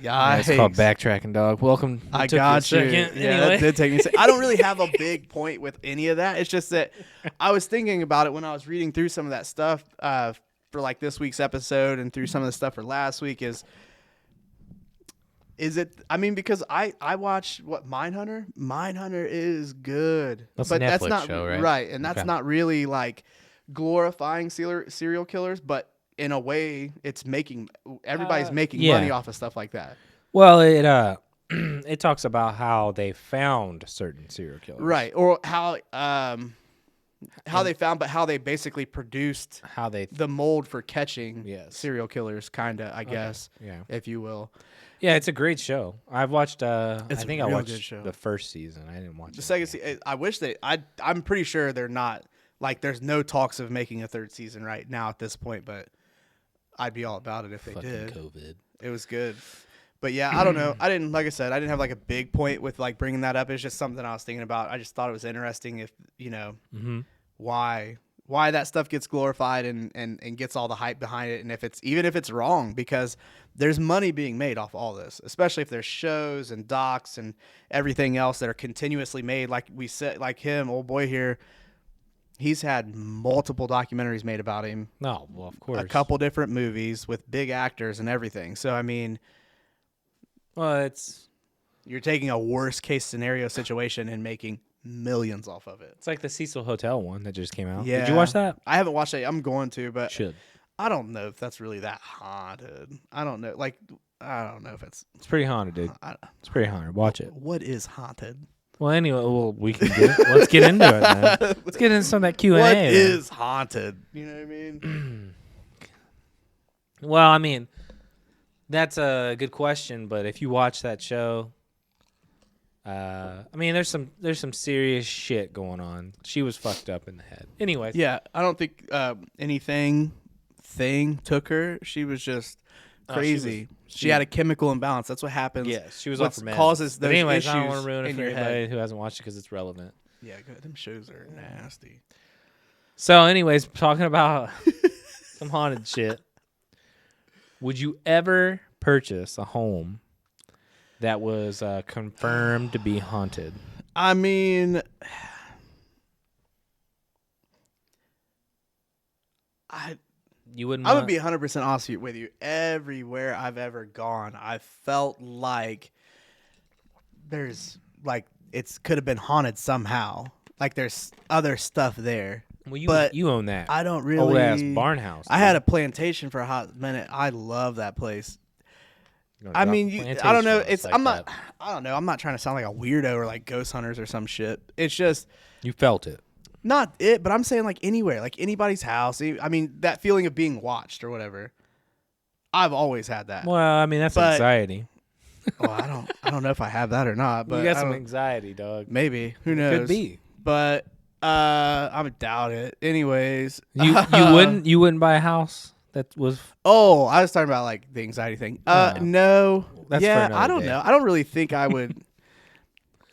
Yeah, it's called backtracking, dog. Welcome. I It took got you. you. A second. Yeah, Anyway. that did take me a second. I don't really have a big point with any of that. It's just that I was thinking about it when I was reading through some of that stuff for like this week's episode and through some of the stuff for last week is it, I mean, because I watched Mindhunter? Mindhunter is good. That's a but that's Netflix not show, right? Right, and that's Okay. not really like glorifying serial killers, but in a way it's making everybody's making yeah. money off of stuff like that. Well, it it talks about how they found certain serial killers, Right, or how they found, but how they basically produced How they, the mold for catching Yes. serial killers, kind of, I guess, yeah, if you will. yeah. It's a great show. I've watched. I It's a think I real watched good show. the first season. I didn't watch The second season, I wish I'm pretty sure they're not, like, there's no talks of making a third season right now at this point, but I'd be all about it if they fucking did. COVID. It was good. But yeah, I don't know. Like I said, I didn't have like a big point with like bringing that up. It's just something I was thinking about. I just thought it was interesting if, why that stuff gets glorified and gets all the hype behind it. And even if it's wrong, because there's money being made off all this, especially if there's shows and docs and everything else that are continuously made. Like we said, like him, old boy here, he's had multiple documentaries made about him, No, well, of course. a couple different movies with big actors and everything. So, I mean, Well, it's you're taking a worst case scenario situation and making millions off of it. like the Cecil Hotel one that just came out. Yeah. Did you watch that? I haven't watched it. I'm going to, but Should. I don't know if that's really that haunted. I don't know. Like, I don't know if it's. It's pretty haunted, dude. It's pretty haunted. Watch it. What is haunted? Well, anyway, we can let's get into it, man. Let's get into some of that Q&A. What man. is haunted? You know what I mean? Well, I mean, that's a good question, but if you watch that show, I mean, there's some serious shit going on. She was fucked up in the head. Anyways, Yeah, I don't think anything took her. She was just crazy. She had a chemical imbalance. That's what happens. yeah, she was What off her meds. causes But those anyways, I don't want issues to ruin it in for your anybody head. who hasn't watched it because it's relevant. Yeah, good. Them shows are nasty. So, anyways, talking about some haunted shit. Would you ever purchase a home that was confirmed to be haunted? I mean, You wouldn't. I would be 100% honest with you. Everywhere I've ever gone, I felt like there's like it could have been haunted somehow. Like there's other stuff there. Well, but you own that. I don't really. Old ass barn house. I had a plantation for a hot minute. I love that place. I mean, I don't know. It's I'm not. I don't know. I'm not trying to sound like a weirdo or like ghost hunters or some shit. It's just you felt it. not it, but I'm saying like anywhere, like anybody's house. I mean, that feeling of being watched or whatever. I've always had that. Well, I mean, that's anxiety. Well, I don't know if I have that or not, but you got some anxiety, dog. Maybe. Who knows? Could be. But I would doubt it. Anyways, You wouldn't buy a house that was. Oh, I was talking about like the anxiety thing. No. That's yeah, for I don't day. know. I don't really think I would.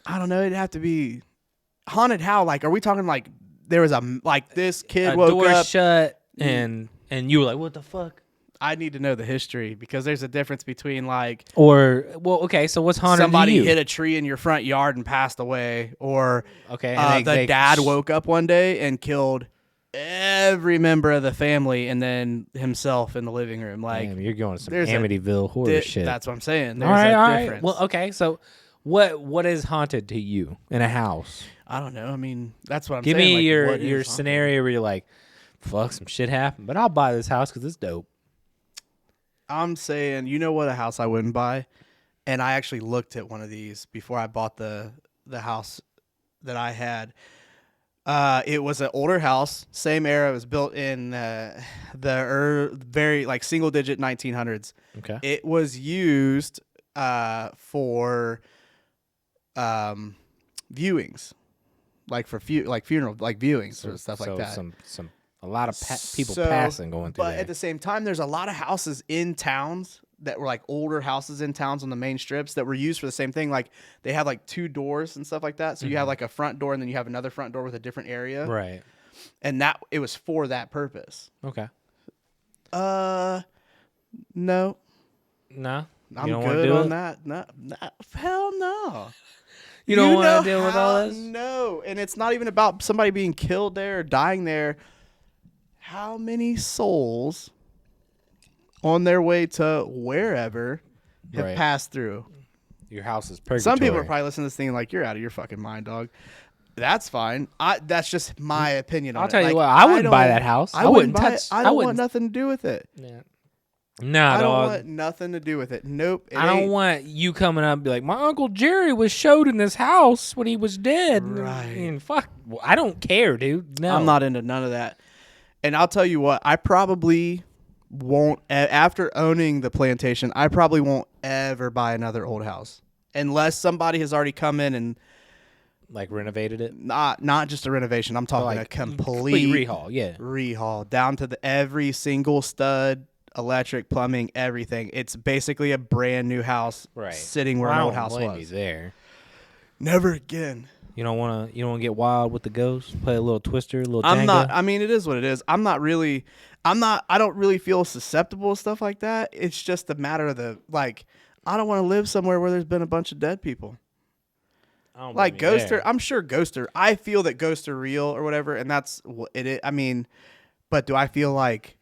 I don't know. It'd have to be haunted. How? Like, are we talking like there was this kid woke door up shut and you were like, what the fuck? I need to know the history because there's a difference between like okay, so what's haunted somebody to you? hit a tree in your front yard and passed away, or okay, and the dad woke up one day and killed every member of the family and then himself in the living room. Like, damn, you're going to some there's Amityville horror shit. That's what I'm saying. There's all right. difference. Well, okay, so what is haunted to you in a house? I don't know. I mean, that's what I'm Give saying. me Like, your scenario where you're like, fuck, some shit happened, but I'll buy this house because it's dope. I'm saying, you know what, a house I wouldn't buy, and I actually looked at one of these before I bought the house that I had. It was an older house, same era. It was built in the very like single digit 1900s. Okay. It was used for viewings, like for funeral like viewings or stuff like that. A lot of people passing going through But there. at the same time, there's a lot of houses in towns that were like older houses in towns on the main strips that were used for the same thing. Like they have like two doors and stuff like that. So you have like a front door and then you have another front door with a different area. Right. And that it was for that purpose. Okay. No. No. I'm good on that. No, hell no. You don't want to deal with all this? No. And it's not even about somebody being killed there or dying there. How many souls on their way to wherever have passed through? Your house is purgatory. Some people are probably listening to this thing like, you're out of your fucking mind, dog. That's fine. That's just my opinion on it. I'll tell you Like, what, I wouldn't buy that house. I wouldn't touch touch. I don't want nothing to do with it. Yeah. Nah, I don't dog. want nothing to do with it. Nope. I don't want you coming up and be like, my Uncle Jerry was showed in this house when he was dead. Right. And fuck, well, I don't care, dude. No. I'm not into none of that. And I'll tell you what, I probably won't, after owning the plantation, I probably won't ever buy another old house. Unless somebody has already come in and like renovated it. Not just a renovation. I'm talking like a complete rehaul, yeah. Rehaul down to every single stud, electric, plumbing, everything. It's basically a brand new house sitting where an old house was. You there. Never again. You don't want to get wild with the ghosts, play a little Twister, a little Jenga? I mean, it is what it is. I don't really feel susceptible to stuff like that. It's just a matter of I don't want to live somewhere where there's been a bunch of dead people. Like ghosts I'm sure ghosts I feel that ghosts are real or whatever, and that's what it is. I mean, but do I feel like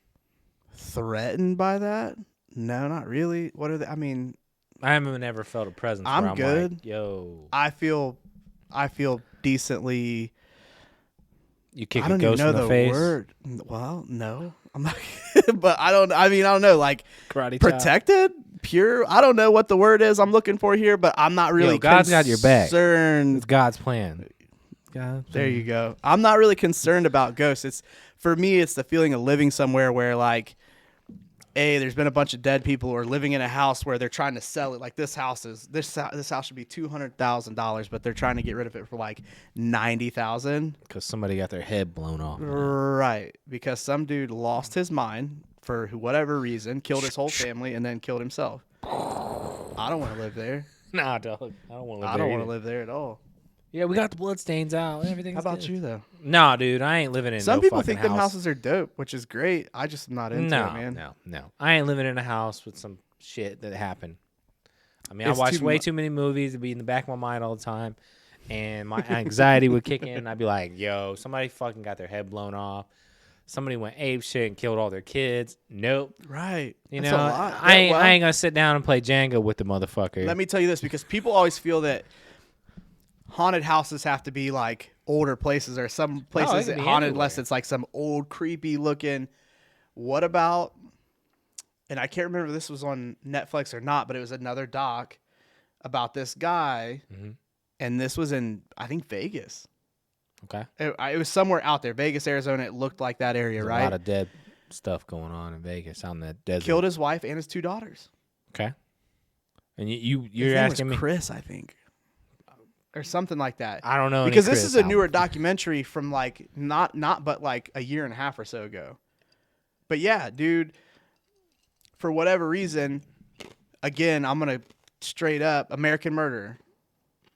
threatened by that? No, not really. What are they? I mean, I haven't ever felt a presence. I'm where I'm good. Like, yo, I feel decently. You kick I a don't even ghost know in the the face. word. Well, no, I'm not. But I don't know. Like Karate chop. protected, pure. I don't know what the word is I'm looking for here, but I'm not really. God's got your back. Concerned. It's God's plan. There you go. I'm not really concerned about ghosts. It's for me. It's the feeling of living somewhere where like. There's been a bunch of dead people or living in a house where they're trying to sell it. Like this house should be $200,000, but they're trying to get rid of it for like $90,000 because somebody got their head blown off. Right, because some dude lost his mind for whatever reason, killed his whole family, and then killed himself. I don't want to live there. Nah, dog. I don't want to live there. I don't want to live there at all. Yeah, we got the blood stains out. Everything's How about good. you though? Nah, dude, I ain't living in Some no people fucking think them house. houses are dope, which is great. I just am not into it, man. No. I ain't living in a house with some shit that happened. I mean, It's I watched too way mu- too many movies to be in the back of my mind all the time, and my anxiety would kick in. I'd be like, yo, somebody fucking got their head blown off. Somebody went ape shit and killed all their kids. Nope. Right. You That's know, a lot. I Yeah, well, ain't gonna sit down and play Jenga with the motherfucker. Let me tell you this, because people always feel that haunted houses have to be like older places, or some places could that be haunted unless anywhere. it's like some old creepy looking. What about? And I can't remember if this was on Netflix or not, but it was another doc about this guy, and this was in I think Vegas. Okay. It was somewhere out there, Vegas, Arizona. It looked like that area, There's right? a lot of dead stuff going on in Vegas out in that desert. Killed his wife and his 2 daughters. Okay. And you're His name asking was me? Chris, I think, or something like that. I don't know because any this Chris is a newer Albert. documentary from like not but like a year and a half or so ago. But yeah, dude, for whatever reason, again, I'm gonna straight up American Murder.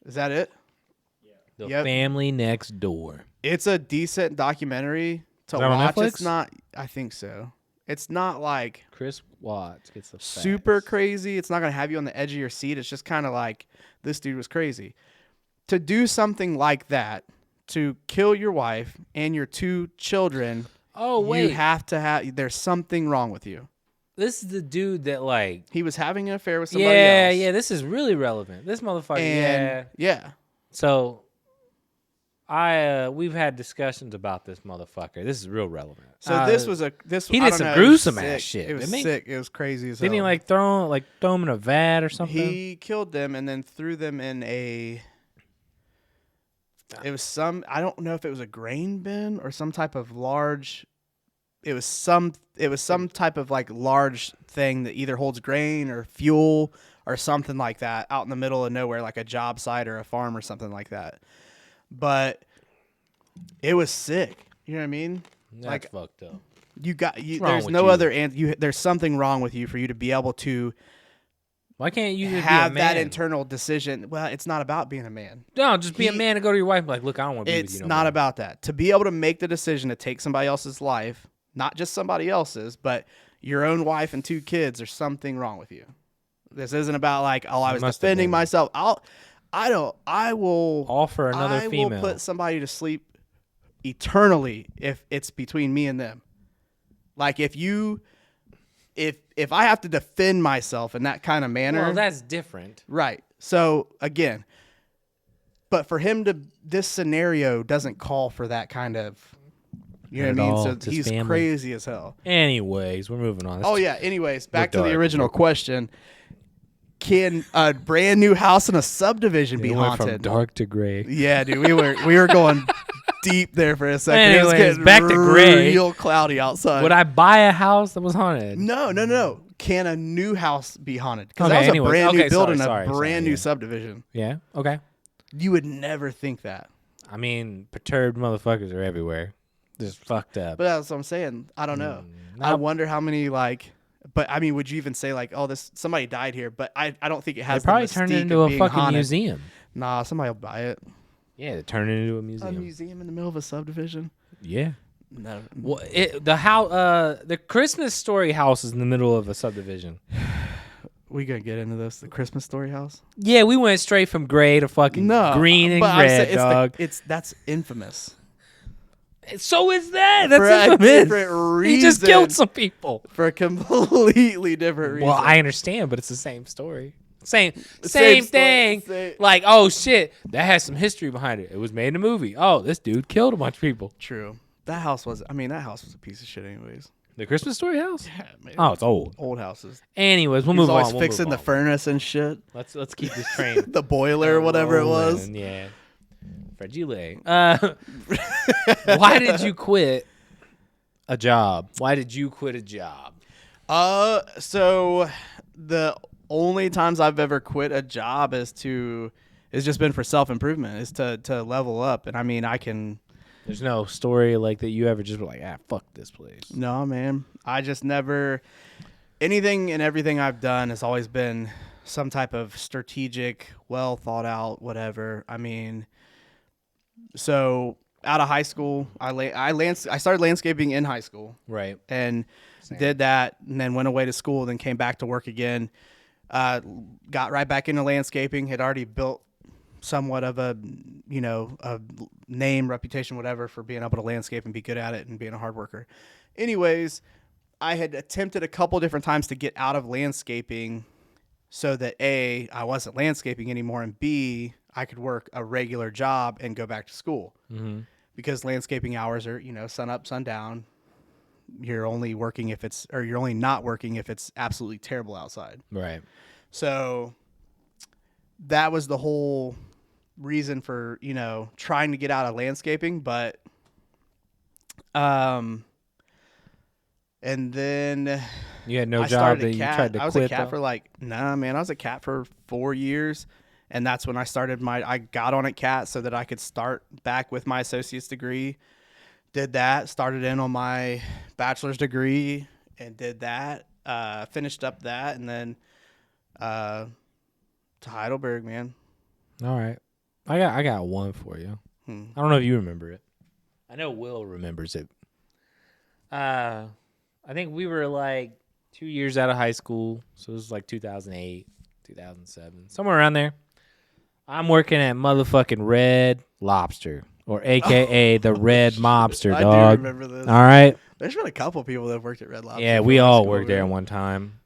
Is that it? The Yep. Family Next Door. It's a decent documentary to Is that on watch. Netflix? It's not. I think so. It's not like Chris Watts gets the super facts. crazy. It's not gonna have you on the edge of your seat. It's just kind of like this dude was crazy. To do something like that, to kill your wife and your 2 children, Oh wait, you have to have. There's something wrong with you. this is the dude that like. He was having an affair with somebody Yeah, else. yeah. This is really relevant. This motherfucker. And yeah. So, we've had discussions about this motherfucker. This is real relevant. So this was he I did don't some know, gruesome it was ass sick. shit, It was didn't he? sick. It was crazy as Didn't he hell. like throw him in a vat or something? He killed them and then threw them in a. It was some. I don't know if it was a grain bin or some type of large. It was some type of like large thing that either holds grain or fuel or something like that out in the middle of nowhere, like a job site or a farm or something like that. But it was sick. You know what I mean? That's like fucked up. There's wrong with no you? other there's something wrong with you for you to be able to Why can't you just have be a man? that internal decision. Well, it's not about being a man. No, just be a He- man and go to your wife and be like, look, I don't want to be with It's you no not more. about that. To be able to make the decision to take somebody else's life, not just somebody else's, but your own wife and 2 kids, there's something wrong with you. This isn't about like, oh, I was must have defending been. myself. I will Offer another I female. will put somebody to sleep eternally if it's between me and them. Like if I have to defend myself in that kind of manner, Well, that's different. right. So again, but for him to, this scenario doesn't call for that kind of, you know Not what I at mean? all. So It's his he's family. crazy as hell. Anyways, we're moving on. Oh yeah. Anyways, back to dark. the original question. Can a brand new house in a subdivision be We went from haunted? dark to gray. Yeah, dude, we were going deep there for a second. It was Anyways, getting back to gray. real cloudy outside. Would I buy a house that was haunted? No. Can a new house be haunted? Because Okay, that was anyways. a brand new Okay, building, sorry, a brand new yeah. subdivision. Yeah. Okay. You would never think that. I mean, perturbed motherfuckers are everywhere. Just fucked up. But that's what I'm saying. I don't know. Mm, I no. wonder how many but I mean, would you even say like, oh, somebody died here? But I don't think it They has. probably the turned it mystique into of a being fucking haunted. museum. Nah, somebody will buy it. Yeah, they turned it into a A museum. museum in the middle of a subdivision. Yeah. No. Well, the Christmas Story house is in the middle of a subdivision. We gonna get into this? The Christmas Story house? Yeah, we went straight from gray to fucking No, green and but I'm red, saying dog. that's infamous. So is that. That's For a infamous. different He just killed reason. some people. For a completely different reason. Well, I understand, but it's the same story. Same story, thing. same- Like, oh shit, that has some history behind it. It was made in a movie. Oh, this dude killed a bunch of people. True. That house was a piece of shit anyways. The Christmas Story house? Yeah, man. Oh, it's old. Old houses. Anyways, we'll He was move always on. We'll fixing move the on. furnace and shit. Let's keep this train. The boiler or whatever it was. rolling, Yeah. Fragile. Why did you quit a job? Why did you quit a job? So the only times I've ever quit a job is just been for self-improvement, is to level up. And I mean, There's no story like that you ever just were like, fuck this place. no, man, I just never, anything and everything I've done has always been some type of strategic, well thought out, whatever. I mean, So out of high school, I started landscaping in high school. Right. And did that, and then went away to school, then came back to work again. Got right back into landscaping. Had already built somewhat of a name, reputation, whatever, for being able to landscape and be good at it and being a hard worker. Anyways, I had attempted a couple different times to get out of landscaping so that A, I wasn't landscaping anymore, and B, I could work a regular job and go back to school. Mm-hmm. Because landscaping hours are, sun up, sun down. You're only not working if it's absolutely terrible outside. Right. So that was the whole reason for, trying to get out of landscaping. But, and then You had no I job started that a you cat. tried to I was quit. a cat though? for I was a cat for 4 years. And that's when I started I got on at cat so that I could start back with my associate's degree. Did that, started in on my bachelor's degree and did that, finished up that, and then to Heidelberg, man. All right. I got one for you. I don't know if you remember it. I know Will remembers it. I think we were like 2 years out of high school, so it was like 2008, 2007, somewhere around there. I'm working at motherfucking Red Lobster, or AKA the Red Mobster, I dog. do remember this. All right. There's been a couple people that have worked at Red Lobster. Yeah, for we high all school, worked there man. one time.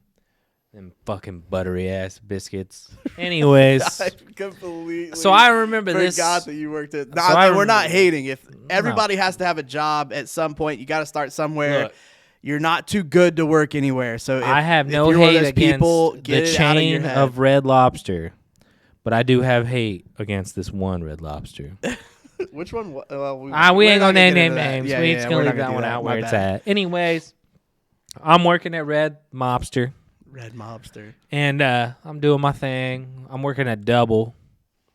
Them fucking buttery ass biscuits. Anyways, I completely so I remember this. forgot that you worked at. So I We're not remember- hating. If everybody has to have a job at some point, you got to start somewhere. Look, You're not too good to work anywhere. So I have if no you're one of hate those against people, the get it out of your chain head. of Red Lobster, but I do have hate against this one Red Lobster. Which one? We We ain't gonna name names. Yeah, we yeah, just we're gonna not leave that do one out My where it's bad. at. Anyways, I'm working at Red Mobster, Red Mobster. and I'm doing my thing. I'm working at Double.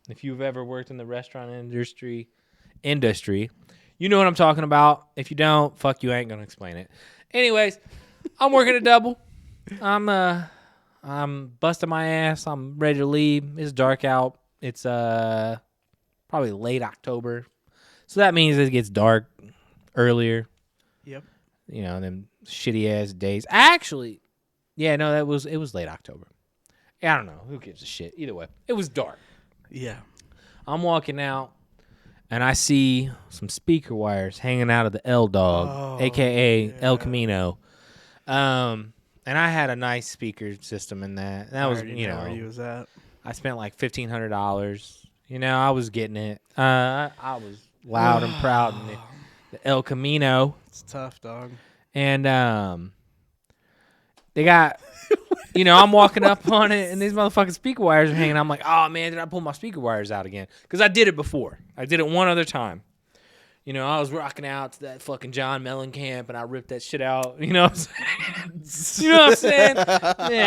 If you've ever worked in the restaurant industry, you know what I'm talking about. If you don't, fuck you, I ain't gonna explain it. Anyways, I'm working at Double. I'm busting my ass. I'm ready to leave. It's dark out. It's probably late October, so that means it gets dark earlier. Yep. Them shitty ass days. Actually, yeah, no, it was late October. I don't know. Who gives a shit? Either way, it was dark. Yeah. I'm walking out, and I see some speaker wires hanging out of the L Dog, a.k.a. El Camino. And I had a nice speaker system in that. That was, where you was at. I spent like $1,500. I was getting it. I was loud and proud in the El Camino. It's tough, dog. And they got, I'm walking up on it, and these motherfucking speaker wires are hanging. I'm like, oh, man, did I pull my speaker wires out again? Because I did it before. I did it one other time. I was rocking out to that fucking John Mellencamp, and I ripped that shit out. You know what I'm saying? You know what I'm saying?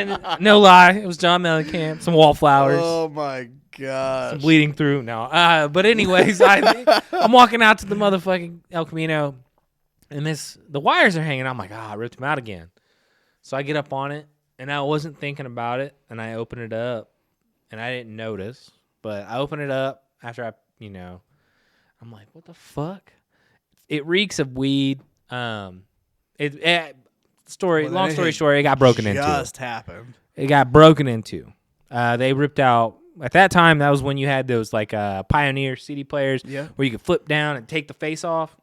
Man, no lie. It was John Mellencamp, some wallflowers. Oh, my gosh. Some bleeding through. No. But anyways, I'm walking out to the motherfucking El Camino, and the wires are hanging. I'm like, I ripped them out again. So I get up on it, and I wasn't thinking about it, and I open it up, and I didn't notice, but I open it up after I'm like, what the fuck? It reeks of weed. Long story short, it got broken into. Just happened. It got broken into. They ripped out. At that time, that was when you had those like Pioneer CD players where you could flip down and take the face off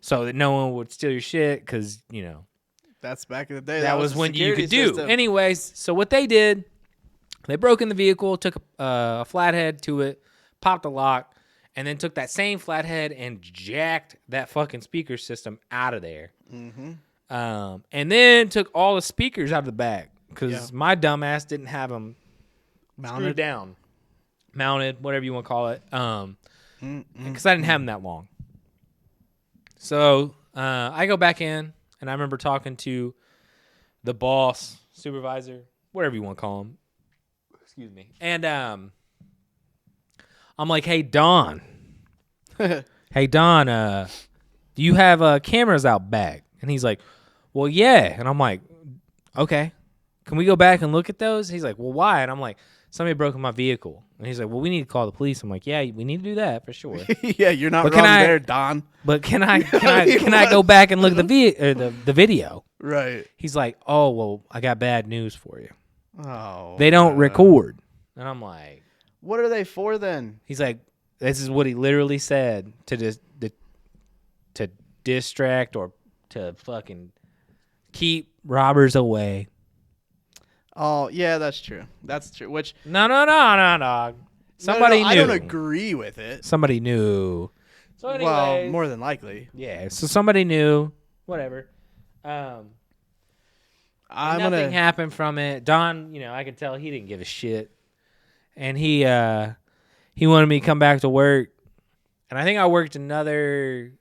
so that no one would steal your shit because, That's back in the day. that was a when you security could do. system. Anyways, so what they did, they broke in the vehicle, took a flathead to it, popped the lock, and then took that same flathead and jacked that fucking speaker system out of there. And then took all the speakers out of the back because my dumbass didn't have them screwed down, mounted, whatever you want to call it. Because I didn't have them that long. So I go back in, and I remember talking to the boss, supervisor, whatever you want to call him. Excuse me. And I'm like, hey, Don. Hey, Don, do you have cameras out back? And he's like, well, yeah. And I'm like, okay. Can we go back and look at those? He's like, well, why? And I'm like, somebody broke in my vehicle. And he's like, well, we need to call the police. I'm like, yeah, we need to do that for sure. Yeah, you're not But wrong can I- there, Don. But can I go back and look at the video? Right. He's like, oh, well, I got bad news for you. Oh. They don't record. And I'm like, What are they for then? he's like, this is what he literally said to distract or to fucking keep robbers away. Oh, yeah, that's true. That's true. Which No. Somebody no, knew. I don't agree with it. Somebody knew. So anyways, Well, more than likely. yeah. So somebody knew. Whatever. I'm Nothing gonna. happened from it. Don, I could tell he didn't give a shit, and he wanted me to come back to work, and I think I worked another.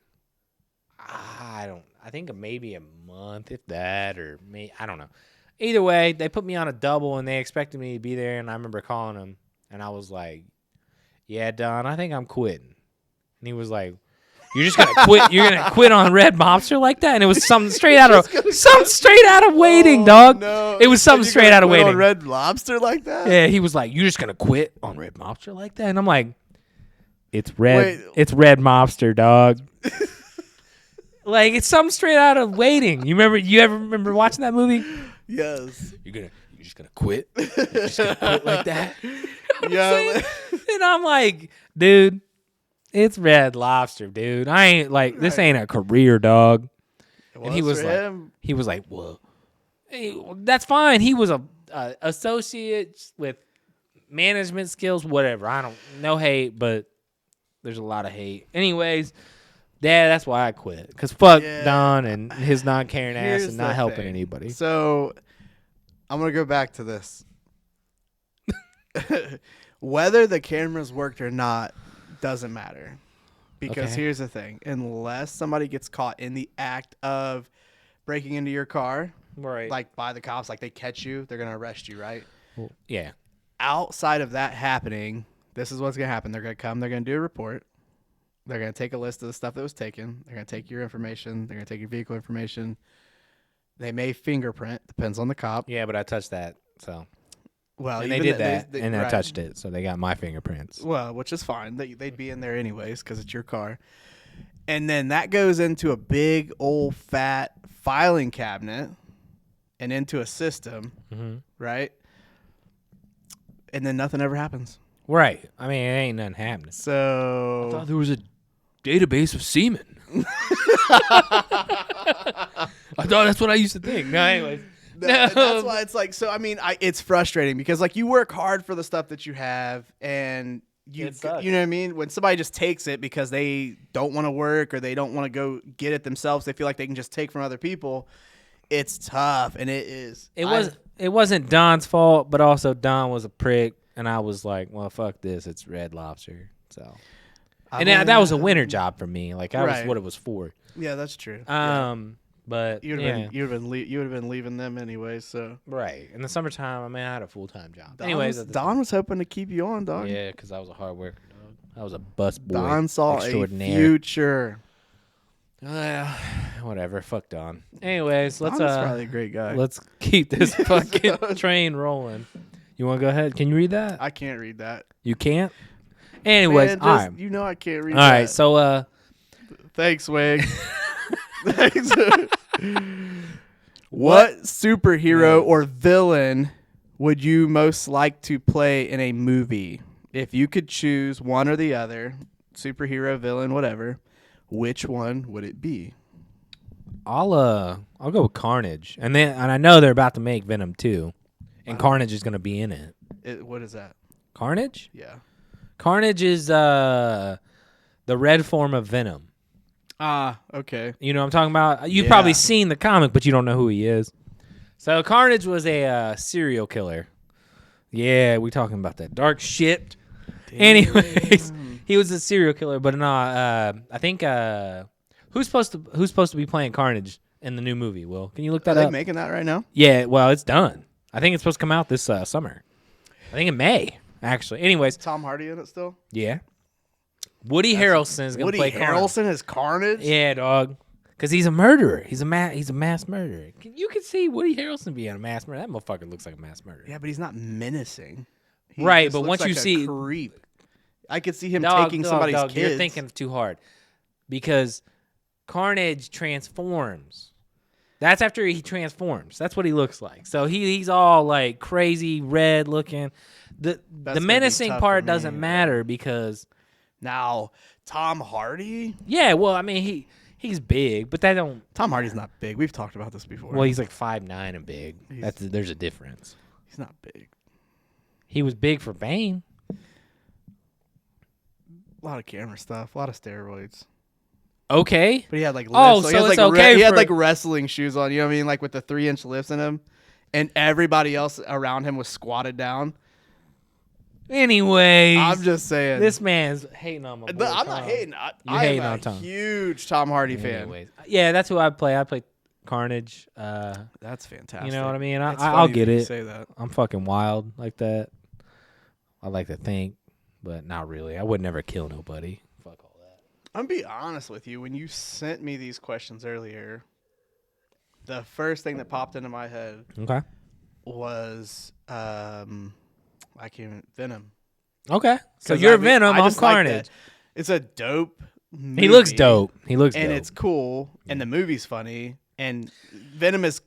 I think maybe a month, if that, or I don't know. Either way, they put me on a double, and they expected me to be there, and I remember calling him, and I was like, "Yeah, Don, I think I'm quitting," and he was like, "You're just gonna quit? You're gonna quit on Red Mobster like that?" And it was something straight out of Waiting, dog. No. It was something You're straight gonna out of quit Waiting. on Red Lobster like that? Yeah, he was like, "You're just gonna quit on Red Mobster like that?" And I'm like, "It's Red. Wait. It's Red Mobster, dog." Like it's something straight out of Waiting. You ever remember watching that movie? Yes. You're just gonna quit. You're just gonna quit like that. Yeah. And I'm like, dude, it's Red Lobster, dude. I ain't like this ain't a career, dog. And he was like, well, hey, that's fine. He was a associate with management skills, whatever. I don't no hate, but there's a lot of hate. Anyways, yeah, that's why I quit. Cause fuck Don and his not caring ass and not helping anybody. So I'm gonna go back to this. Whether the cameras worked or not doesn't matter. Because Okay. here's the thing. Unless somebody gets caught in the act of breaking into your car, Right. like by the cops, like they catch you, they're gonna arrest you, right? Yeah. Outside of that happening, this is what's gonna happen. They're gonna come, they're gonna do a report. They're going to take a list of the stuff that was taken. They're going to take your information. They're going to take your vehicle information. They may fingerprint. Depends on the cop. Yeah, but I touched that. So Well, and they even did that, and I right. touched it, so they got my fingerprints. Well, which is fine. They'd be in there anyways because it's your car. And then that goes into a big old fat filing cabinet and into a system, right? And then nothing ever happens. Right. I mean, it ain't nothing happening. So I thought there was a database of semen. I thought that's what I used to think. No, anyways. That's why it's like, so I mean, it's frustrating because like you work hard for the stuff that you have and you know what I mean? When somebody just takes it because they don't want to work or they don't want to go get it themselves, they feel like they can just take from other people. It's tough, and it is. It wasn't Don's fault, but also Don was a prick, and I was like, well, fuck this. It's Red Lobster. So, that was a winter job for me. Like, that was what it was for. Yeah, that's true. But you'd have been leaving them anyway. So right in the summertime, I mean, I had a full-time job. Don was hoping to keep you on, dog. Yeah, because I was a hard worker, dog. I was a bus boy. Don saw a extraordinaire. future. Whatever. Fuck Don. Anyways, let's Don's probably a great guy. Let's keep this fucking train rolling. You want to go ahead? Can you read that? I can't read that. You can't. Anyways, Man, you know I can't read. All that. right. So, thanks, Wig. Thanks. What superhero or villain would you most like to play in a movie? If you could choose one or the other, superhero, villain, whatever, which one would it be? I'll go with Carnage, and I know they're about to make Venom 2, and Carnage is gonna be in it. What is that? Carnage? Yeah. Carnage is the red form of Venom. Ah, okay. You know what I'm talking about? You've probably seen the comic, but you don't know who he is. So Carnage was a serial killer. Yeah, we talking about that dark shit. Damn. Anyways, he was a serial killer, but no, I think who's supposed to be playing Carnage in the new movie? Will, can you look that up? Are they making that right now? Yeah, well, it's done. I think it's supposed to come out this summer. I think in May, actually. Anyways, Tom Hardy in it still? Yeah. Woody Harrelson is going to play Carnage. Woody Harrelson is Carnage? Yeah, dog. Because he's a murderer. He's a mass murderer. You can see Woody Harrelson being a mass murderer. That motherfucker looks like a mass murderer. Yeah, but he's not menacing. He Right, just but looks once you like a see- creep. I could see him Dog, taking dog, somebody's dog, kids. You're thinking too hard because Carnage transforms. That's after he transforms. That's what he looks like. So he's all like crazy red looking. The gonna be menacing tough part for me, doesn't though. matter because Now, Tom Hardy. yeah, well, I mean he's big, but that don't. Tom Hardy's not big. We've talked about this before. Well, he's like 5'9" and big. He's- There's a difference. He's not big. He was big for Bane. A lot of camera stuff. A lot of steroids. Okay. But he had like Oh, lifts. so he had, it's like, okay he had for- like wrestling shoes on. You know what I mean? Like with the 3-inch lifts in him, and everybody else around him was squatted down. Anyways, I'm just saying. this man's hating on my boy. I'm not Tom. hating. You're I hating am on a Tom. huge Tom Hardy fan. Anyways, yeah, that's who I play. I play Carnage. That's fantastic. You know what I mean? It's I'll funny get that you it. Say that. I'm fucking wild like that. I like to think, but not really. I would never kill nobody. Fuck all that. I'm gonna be honest with you. When you sent me these questions earlier, the first thing that popped into my head Okay. was Venom. Okay. So 'Cause you're I mean, Venom. I I'm just like Carnage. that. It's a dope movie. He looks dope. He looks And dope. it's cool, and the movie's funny, and Venom's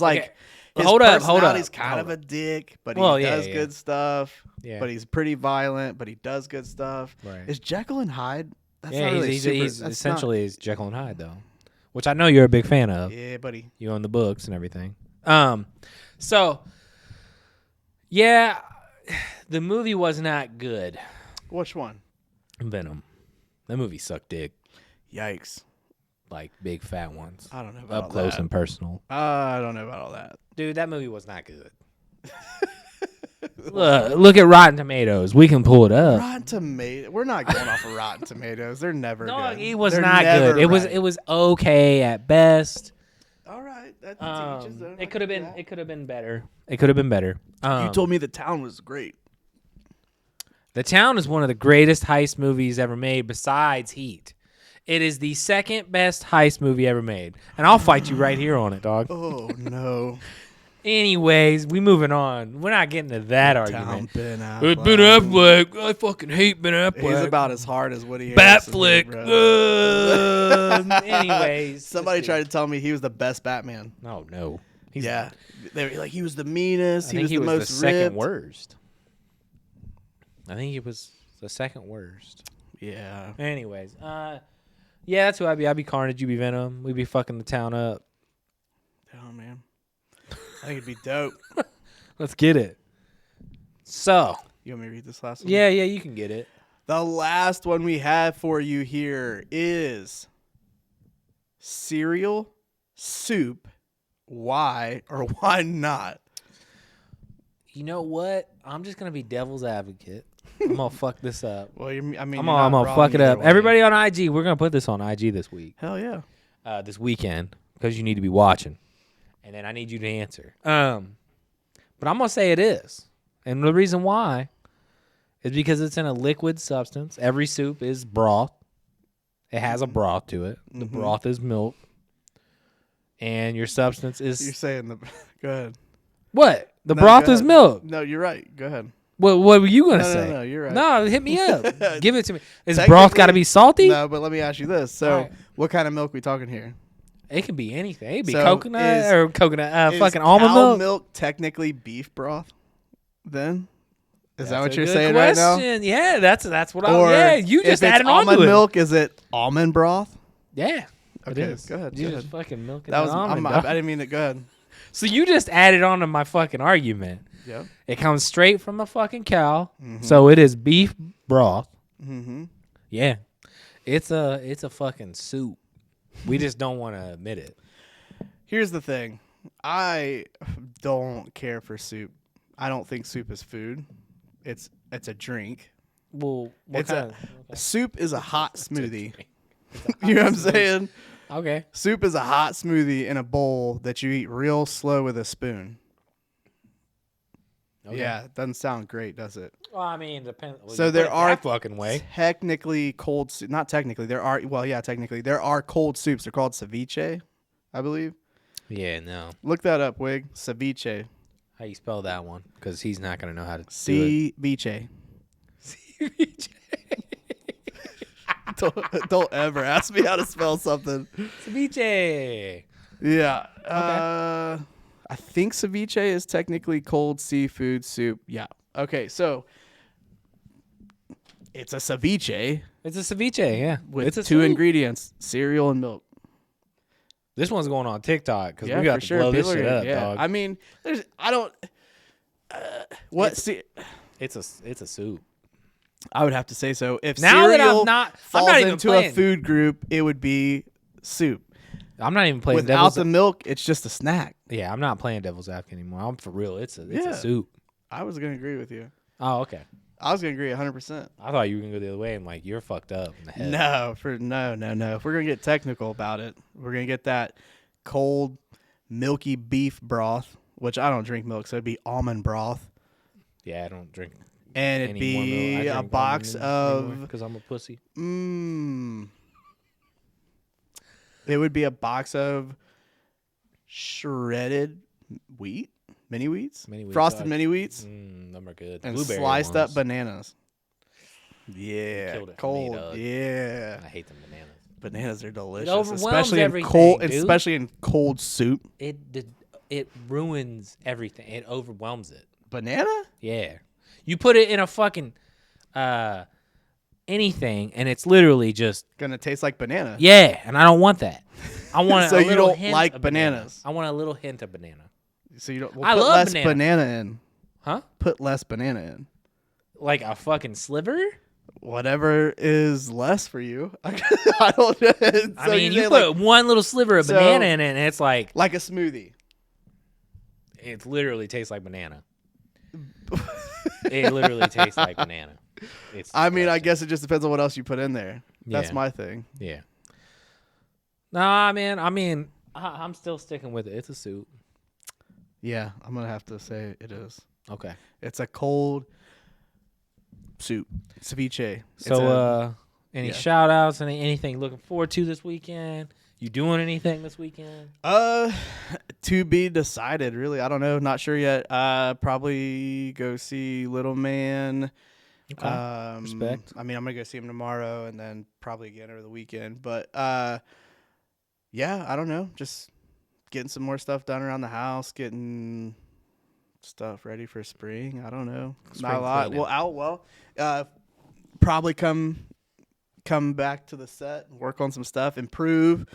like Okay. his Hold up, personality's hold kind up. of a dick, but Well, he yeah, does yeah. good stuff. Yeah. But he's pretty violent, but he does good stuff. Right. Is Jekyll and Hyde? That's Yeah, not really he's super, he's that's essentially is Jekyll and Hyde though, which I know you're a big fan of. not, yeah, buddy. You own the books and everything. So yeah, the movie was not good. Which one? Venom. That movie sucked dick. Yikes! Like big fat ones. I don't know about Up close that. and personal. I don't know about all that. Dude, that movie was not good. Look at Rotten Tomatoes. We can pull it up. Rotten Tomatoes. We're not going off of Rotten Tomatoes. They're never Dog, good. it was They're not never good. right. It was okay at best. All right. That's to each his own. I It could have can been. do that. It could have been better. It could have been better. You told me the town was great. The Town is one of the greatest heist movies ever made, besides Heat. It is the second best heist movie ever made, and I'll fight you right here on it, dog. Oh no. Anyways, we moving on. We're not getting to that Town argument. Ben Ben Affleck. Affleck. I fucking hate Ben Affleck. He's about as hard as Woody Bat Harrelson, flick. bro. Anyways, Somebody tried to tell me he was the best Batman. Oh no. Yeah. They were like he was the meanest. I He think was he the was most the second ripped. worst. I think he was the second worst. Yeah. Anyways, yeah, that's who I'd be. I'd be Carnage. You be Venom. We'd be fucking the town up. Oh man. I think it'd be dope. Let's get it. So, You want me to read this last one? yeah, you can get it. The last one we have for you here is cereal, soup, why or why not? You know what? I'm just gonna be devil's advocate. I'm gonna fuck this up. Well, I mean, I'm you're gonna not fuck wrong it either up. way. Everybody on IG, we're gonna put this on IG this week, Hell yeah. this weekend, because you need to be watching, and then I need you to answer. But I'm gonna say it is, and the reason why is because it's in a liquid substance. Every soup is broth. It has a broth to it. The broth is milk, and your substance You're is saying the. Go ahead. what? The No, broth go is ahead. milk. No, you're right. Go ahead. What were you gonna No, say? no, you're right. No, hit me up. Give it to me. Is broth got to be salty? No, but let me ask you this. So, Alright. what kind of milk we talking here? It can be anything. It could be So coconut or coconut. Is Fucking almond cow milk. technically beef broth? Then is that That's what a you're good saying right now? question. Yeah, that's what I'm. Or Yeah, you just if it's added on almond to it. milk, is it almond broth? Yeah. Okay, it is. go ahead, You go just ahead. fucking milking That was almond. I dog. didn't mean to. Go ahead. So you just added on to my fucking argument. Yep. It comes straight from a fucking cow, so it is beef broth. Mm-hmm. Yeah, it's a fucking soup. We just don't want to admit it. Here's the thing. I don't care for soup. I don't think soup is food. It's a drink. Well, what It's kind Soup is a hot smoothie. You know what I'm saying? okay. Soup is a hot smoothie in a bowl that you eat real slow with a spoon. Okay. Yeah, it doesn't sound great, does it? Well, I mean, depends. Well, So you there put it are that fucking way. technically cold soup. Not technically. There are. Well, yeah, technically there are cold soups. They're called ceviche, I believe. Yeah, no. Look that up, Wig. Ceviche. How you spell that one? Because he's not gonna know how to Ceviche. Don't ever ask me how to spell something. Ceviche. Yeah. I think ceviche is technically cold seafood soup. Yeah. Okay, so it's a ceviche It's a ceviche, yeah. with It's a two soup. ingredients: cereal and milk. This one's going on TikTok because Yeah, we got for to sure. blow this People shit are- up, yeah. dog. I mean, I don't. What? It's a soup. I would have to say so. If Now that I'm cereal not- I'm falls not even into playing. a food group, it would be soup. I'm not even playing Without devil's. the milk, it's just a snack. Yeah, I'm not playing devil's advocate anymore. I'm for real. It's a Yeah. soup. I was gonna agree with you. Oh, okay. I was gonna agree 100%. I thought you were gonna go the other way and like you're fucked up in the head. No, no. If we're gonna get technical about it, we're gonna get that cold, milky beef broth, which I don't drink milk, so it'd be almond broth, Yeah, I don't drink. and it'd be a box of. Because I'm a pussy. It would be a box of shredded wheat, mini wheats, frosted mini wheats, Them are good. and Blueberry sliced up ones. bananas. Yeah, Killed it for me, cold. dog. Yeah, I hate them bananas. bananas are delicious, overwhelms especially in everything, cold, dude. especially in cold soup. It ruins everything. It overwhelms it. Banana? Yeah. You put it in a fucking anything, and it's literally just Gonna taste like banana. yeah. And I don't want that. I want So a you little don't hint like of banana. bananas? I want a little hint of banana. So you don't. I Put love less banana. banana in. Huh? Put less banana in. Like a fucking sliver? Whatever is less for you. I don't. I mean, you put one little sliver of So- banana in it, and it's like like a smoothie. it literally tastes like banana. It literally tastes like banana. It's I mean, I disgusting. guess it just depends on what else you put in there. That's Yeah. my thing. Yeah. Nah, man. I'm still sticking with it. It's a soup. Yeah, I'm gonna have to say it is. Okay. It's a cold soup, ceviche. So, any yeah. shout outs? Anything looking forward to this weekend? You doing anything this weekend? To be decided. Really, I don't know. Not sure yet. Probably go see Little Man. Okay. Respect. I mean, I'm gonna go see him tomorrow, and then probably again over the weekend. But yeah, I don't know. Just getting some more stuff done around the house, getting stuff ready for spring. I don't know. Spring Not a lot. cleaning. Probably come back to the set, work on some stuff, improve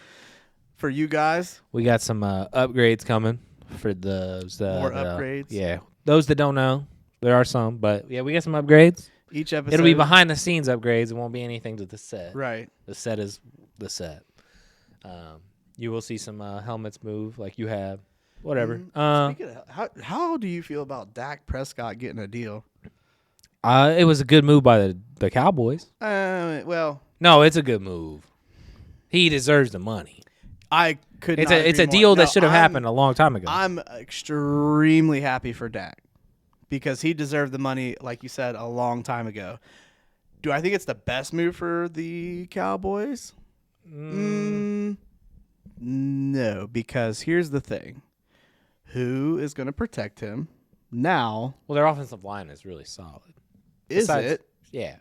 for you guys. We got some upgrades coming for those. More upgrades? Yeah. Those that don't know, there are some, but yeah, we got some upgrades. Each episode. It'll be behind the scenes upgrades. It won't be anything to the set. Right. The set is the set. You will see some helmets move like you have. Whatever. Speaking of, how do you feel about Dak Prescott getting a deal? It was a good move by the Cowboys. Well, No, it's a good move. He deserves the money. I could. It's not a agree more. deal that No, should have happened a long time ago. I'm extremely happy for Dak because he deserved the money, like you said, a long time ago. Do I think it's the best move for the Cowboys? No, because here's the thing: who is going to protect him now? Well, their offensive line is really solid. Is Besides- it? Yeah.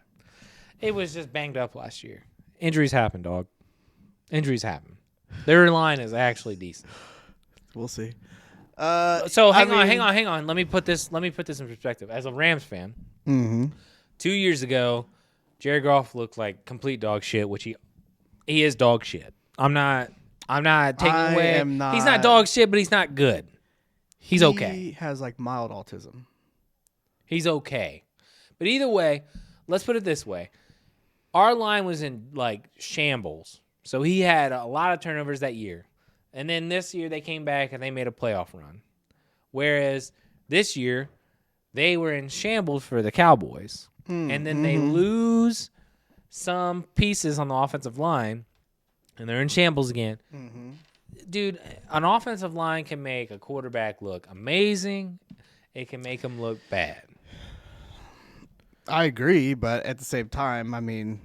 It was just banged up last year. Injuries happen, dog. Injuries happen. Their line is actually decent. We'll see. So hang on. Let me put this in perspective. As a Rams fan, 2 years ago, Jared Goff looked like complete dog shit, which he is dog shit. I'm not taking I away. am not- He's not dog shit, but he's not good. He's okay. He has like mild autism. He's okay. But either way, let's put it this way. Our line was in like shambles. So he had a lot of turnovers that year. And then this year they came back and they made a playoff run. Whereas this year they were in shambles for the Cowboys. And then they lose some pieces on the offensive line and they're in shambles again. Dude, an offensive line can make a quarterback look amazing. It can make him look bad. I agree, but at the same time, I mean,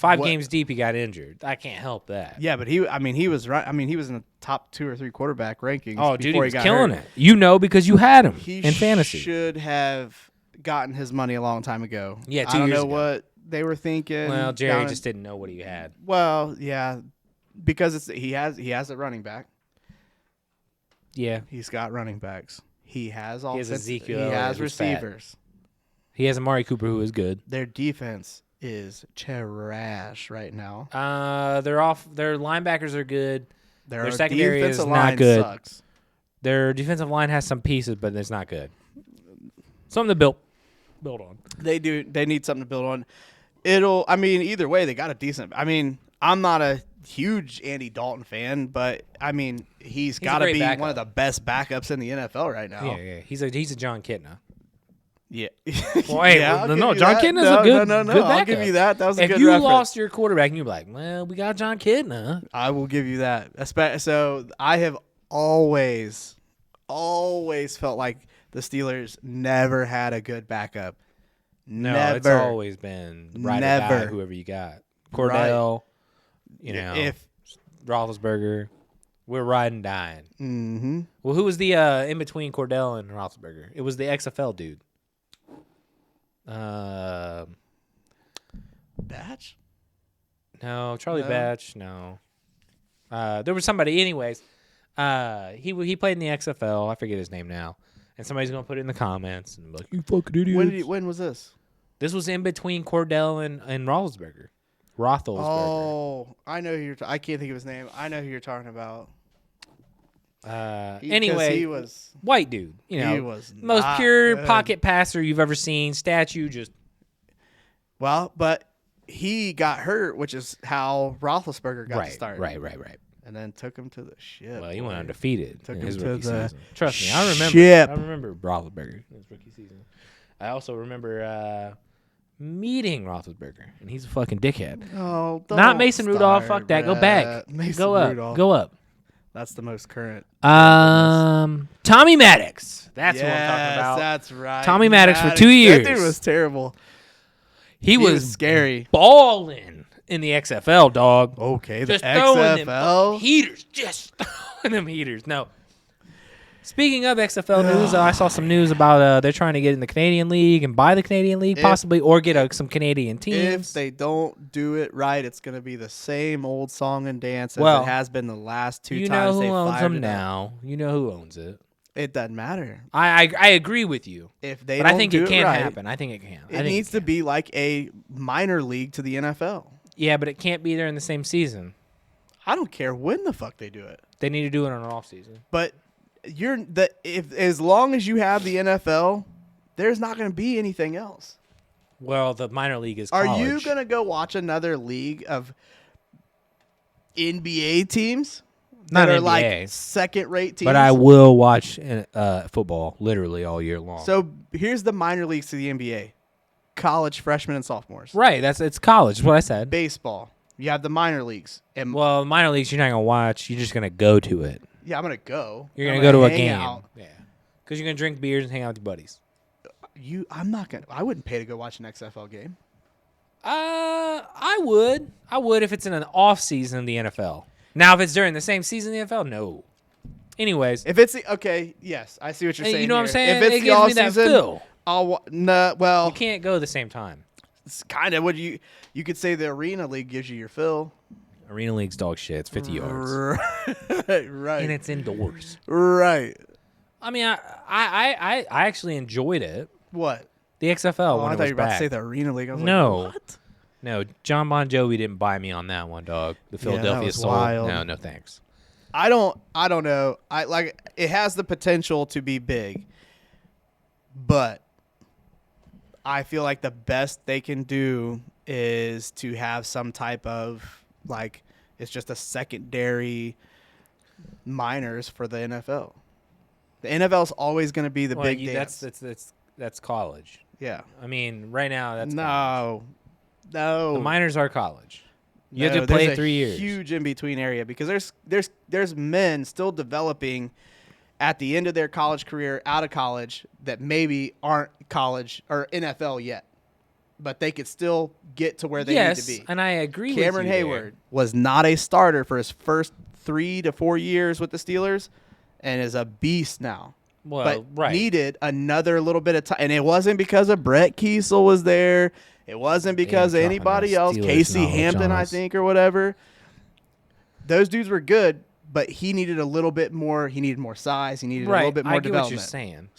5 what- games deep, he got injured. I can't help that. Yeah, but he was right. I mean, he was in the top 2 or 3 quarterback rankings. Oh, dude, he before was got killing hurt. it. You know, because you had him He in fantasy. should have gotten his money a long time ago. Yeah, I 2 don't years know ago. what they were thinking. Well, Jerry down in- just didn't know what he had. Well, yeah, because he has a running back. Yeah, He's got running backs. He has He has Ezekiel He has Elliott, who's fat. receivers. he has Amari Cooper, who is good. Their defense is trash right now. They're off. Their linebackers are good. Their secondary is defensive not line good. sucks. Their defensive line has some pieces, but it's not good. Something to build on. They do. They need something to build on. I mean, either way, they got a decent. I mean, I'm not a huge Andy Dalton fan, but I mean, he's got to great be backup. one of the best backups in the NFL right now. Yeah. He's a John Kitna. Yeah. Well, hey, Yeah, I'll give no, you John that. Kitna's No, a good. No, good I'll give backup. you that. That was a If good you reference. lost your quarterback and you're like, well, we got John Kitna. I will give you that. So I have always felt like the Steelers never had a good backup. No, never. it's always been ride or die, Never. whoever you got. Cordell, If Roethlisberger. We're riding, dying. mm-hmm. Well, who was the in between Cordell and Roethlisberger? It was the XFL dude. Batch. No, Charlie No. Batch. No. There was somebody. Anyways, he played in the XFL. I forget his name now. And somebody's gonna put it in the comments and be like, "You fucking idiot." When was this? This was in between Cordell and Roethlisberger. Roethlisberger. Oh, I know who you're. I can't think of his name. I know who you're talking about. 'Cause Anyway, he was. white dude. You know, He was most not pure good. pocket passer you've ever seen. Statue, just Well, but he got hurt, which is how Roethlisberger got to start. Right. And then took him to the ship. Well, he went boy. undefeated Took in him his to rookie the season. Trust me, I remember. ship. I remember Roethlisberger in his rookie season. I also remember meeting Roethlisberger, and he's a fucking dickhead. Oh, Not don't Mason Rudolph. start, Fuck that. Go bruh. back. Mason Go up. Rudolph. Go up. That's the most current. Tommy Maddox. That's who I'm Yes, talking about. That's right. Tommy Maddox for 2 years. That dude was terrible. He was scary. balling in the XFL, dog. Okay, the Just throwing them XFL. heaters. Just throwing them heaters. No. Speaking of XFL news, I saw some news about they're trying to get in the Canadian League and buy the Canadian League, possibly, or get some Canadian teams. If they don't do it right, it's going to be the same old song and dance as Well, it has been the last 2 you times know they who owns fired them it up. now. You know who owns it. It doesn't matter. I agree with you, If they but don't I think do it can right, happen. I think it can. It needs to be like a minor league to the NFL. Yeah, but it can't be there in the same season. I don't care when the fuck they do it. They need to do it on an off season. But as long as you have the NFL, there's not going to be anything else. Well, the minor league is Are college. you going to go watch another league of NBA teams Not that are NBA. like second-rate teams? But I will watch football literally all year long. So here's the minor leagues to the NBA: college, freshmen, and sophomores. right, it's college. That's what I said. Baseball, you have the minor leagues, and Well, minor leagues, you're not gonna watch. You're just gonna go to it. yeah, I'm gonna go. You're I'm gonna go to a hang game. out. Yeah, because you're gonna drink beers and hang out with your buddies. I'm not gonna. I wouldn't pay to go watch an XFL game. I would. I would if it's in an off season of the NFL. Now, if it's during the same season of the NFL, no. Anyways, If it's okay, yes, I see what you're saying. you know what I'm here. saying? If it's It the gives off me that season, feel. well, you can't go the same time. it's kind of what you could say. The arena league gives you your fill. Arena league's dog shit. It's 50 yards, right, and it's indoors. right. I mean, I actually enjoyed it. What? The XFL Oh, when I it thought was you were about back. to say the arena league. I was No. like, what? No, John Bon Jovi didn't buy me on that one, dog. The Philadelphia was Soul. wild. No, thanks. I don't know. I like it has the potential to be big, but I feel like the best they can do is to have some type of like it's just a secondary minors for the NFL. The NFL is always going to be the big dance. That's college. Yeah. I mean, right now that's college. No. The minors are college. You have No, to play there's a 3 years. Huge in between area because there's men still developing at the end of their college career out of college that maybe aren't college or NFL yet. but they could still get to where they yes, need to be. and I agree Cameron with you Hayward was not a starter for his first 3 to 4 years with the Steelers and is a beast now. Well, but needed another little bit of time. And it wasn't because of Brett Kiesel was there. It wasn't because of anybody else. Casey Hampton, I think, or whatever. Those dudes were good, but he needed a little bit more. He needed more size. He needed a little bit more development.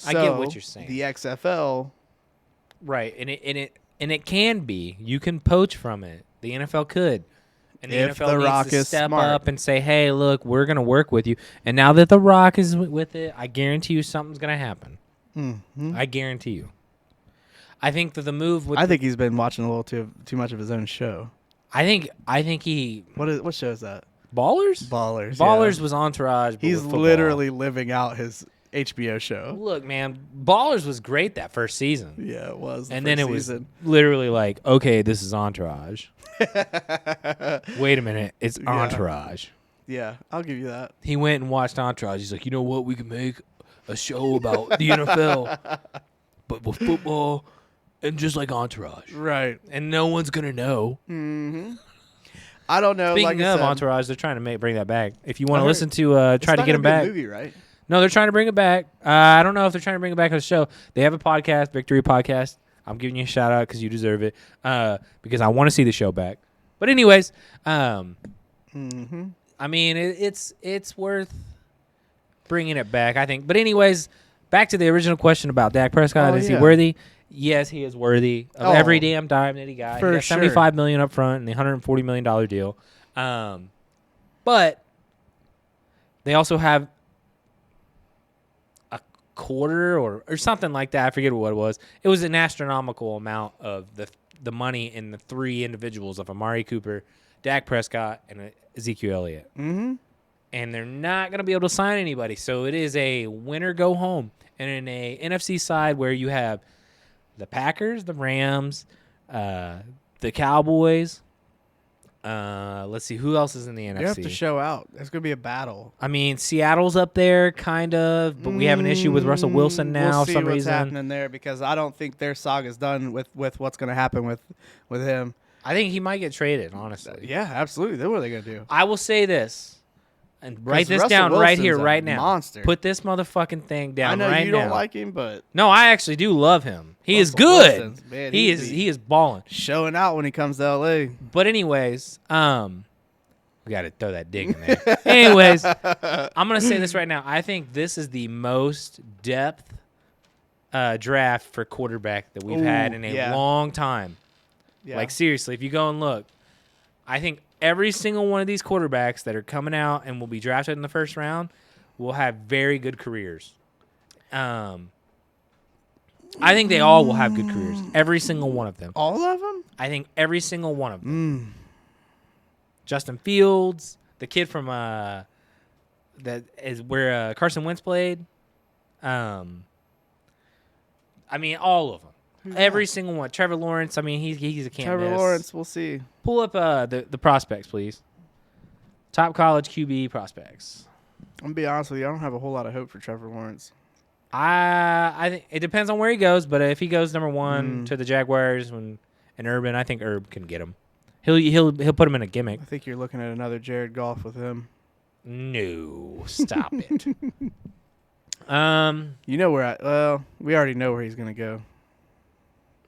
I get what you're saying. The XFL. Right, and it can be. You can poach from it. The NFL could. And the If NFL The needs Rock to is step smart. up and say, hey, look, we're going to work with you. And now that The Rock is with it, I guarantee you something's going to happen. Mm-hmm. I guarantee you. I think that the move with I think he's been watching a little too much of his own show. I think he What show is that? Ballers? Ballers was Entourage. But He's with football. literally living out his HBO show. Look, man, Ballers was great that first season. Yeah, it was. And then it was literally like, okay, this is Entourage. Wait a minute, it's Entourage. Yeah, I'll give you that. He went and watched Entourage. He's like, you know what? We can make a show about the NFL, but with football and just like Entourage. Right. And no one's going to know. Mm-hmm. I don't know. Speaking like of Entourage, they're trying to bring that back. If you want to listen to try to get them back. Movie, right? No, they're trying to bring it back. I don't know if they're trying to bring it back on the show. They have a podcast, Victory Podcast. I'm giving you a shout out because you deserve it. Because I want to see the show back. But anyways, I mean, it's worth bringing it back, I think. But anyways, back to the original question about Dak Prescott. Is he worthy? Yes, he is worthy of every damn dime that he got. He got $75 million up front and the $140 million deal. But they also have a quarter or something like that. I forget what it was. It was an astronomical amount of the money in the three individuals of Amari Cooper, Dak Prescott, and Ezekiel Elliott. Mm-hmm. And they're not going to be able to sign anybody. So it is a winner go home. And in a NFC side where you have the Packers, the Rams, the Cowboys. Let's see, who else is in the NFC? You have to show out. There's going to be a battle. I mean, Seattle's up there, kind of, but we have an issue with Russell Wilson now. We'll see for some what's reason. happening there because I don't think their saga's done with what's going to happen with him. I think he might get traded, honestly. Yeah, absolutely. Then what are they going to do? I will say this. And write this Russell down right Wilson's here, a right now. monster. Put this motherfucking thing down right now. I know you don't like him, but no, I actually do love him. He is Russell good. Wilson's, man, he is balling. Showing out when he comes to LA. But anyways, we got to throw that dig in there. Anyways, I'm going to say this right now. I think this is the most depth draft for quarterback that we've had in a long time. Yeah. Like, seriously, if you go and look, I think every single one of these quarterbacks that are coming out and will be drafted in the first round will have very good careers. I think they all will have good careers. Every single one of them. All of them? I think every single one of them. Justin Fields, the kid from that is where Carson Wentz played. I mean, all of them. Every single one. Trevor Lawrence. I mean, he's a can't Trevor miss. Lawrence. We'll see. Pull up the prospects, please. Top college QB prospects. I'm gonna be honest with you. I don't have a whole lot of hope for Trevor Lawrence. I think it depends on where he goes, but if he goes number one to the Jaguars and Urban, I think Urb can get him. He'll put him in a gimmick. I think you're looking at another Jared Goff with him. No, stop it. You know where we already know where he's gonna go.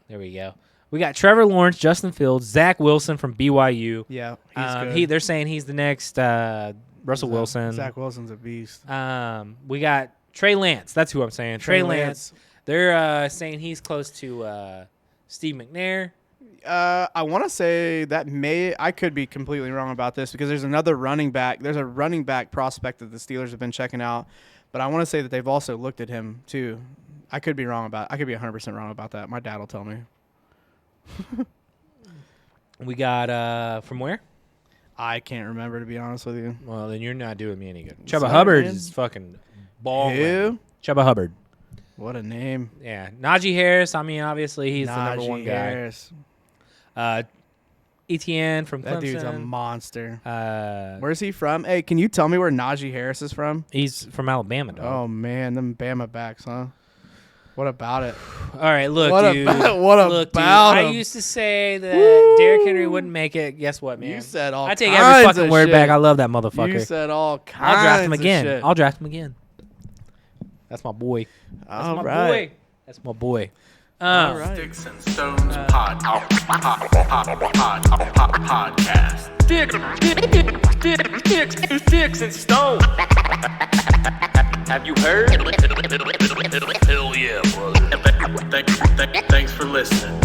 There we go. We got Trevor Lawrence, Justin Fields, Zach Wilson from BYU. Yeah, he's good. They're saying he's the next Russell Wilson. Zach Wilson's a beast. We got Trey Lance. That's who I'm saying. Trey Lance. They're saying he's close to Steve McNair. I want to say that I could be completely wrong about this because there's another running back. There's a running back prospect that the Steelers have been checking out, but I want to say that they've also looked at him too. I could be 100% wrong about that. My dad will tell me. We got from where? I can't remember, to be honest with you. Well, then you're not doing me any good. Chuba Hubbard is fucking balling. Who? Chuba Hubbard. What a name. Yeah. Najee Harris, I mean, obviously he's the number one guy. Harris. ETN from Clemson. That dude's a monster. Where's he from? Hey, can you tell me where Najee Harris is from? He's from Alabama, dog. Oh, man. Them Bama backs, huh? What about it? All right, look, What dude. about- what look, about dude. I him? used to say that Derrick Henry wouldn't make it. Guess what, man? You said all I take kinds every fucking of word shit. back. I love that motherfucker. You said all kinds I'll draft him of again. shit. I'll draft him again. That's my boy. That's All my right. boy. That's my boy. All right. Sticks and Stones podcast. Sticks and stones. Have you heard? Hell yeah, brother. Thanks for listening.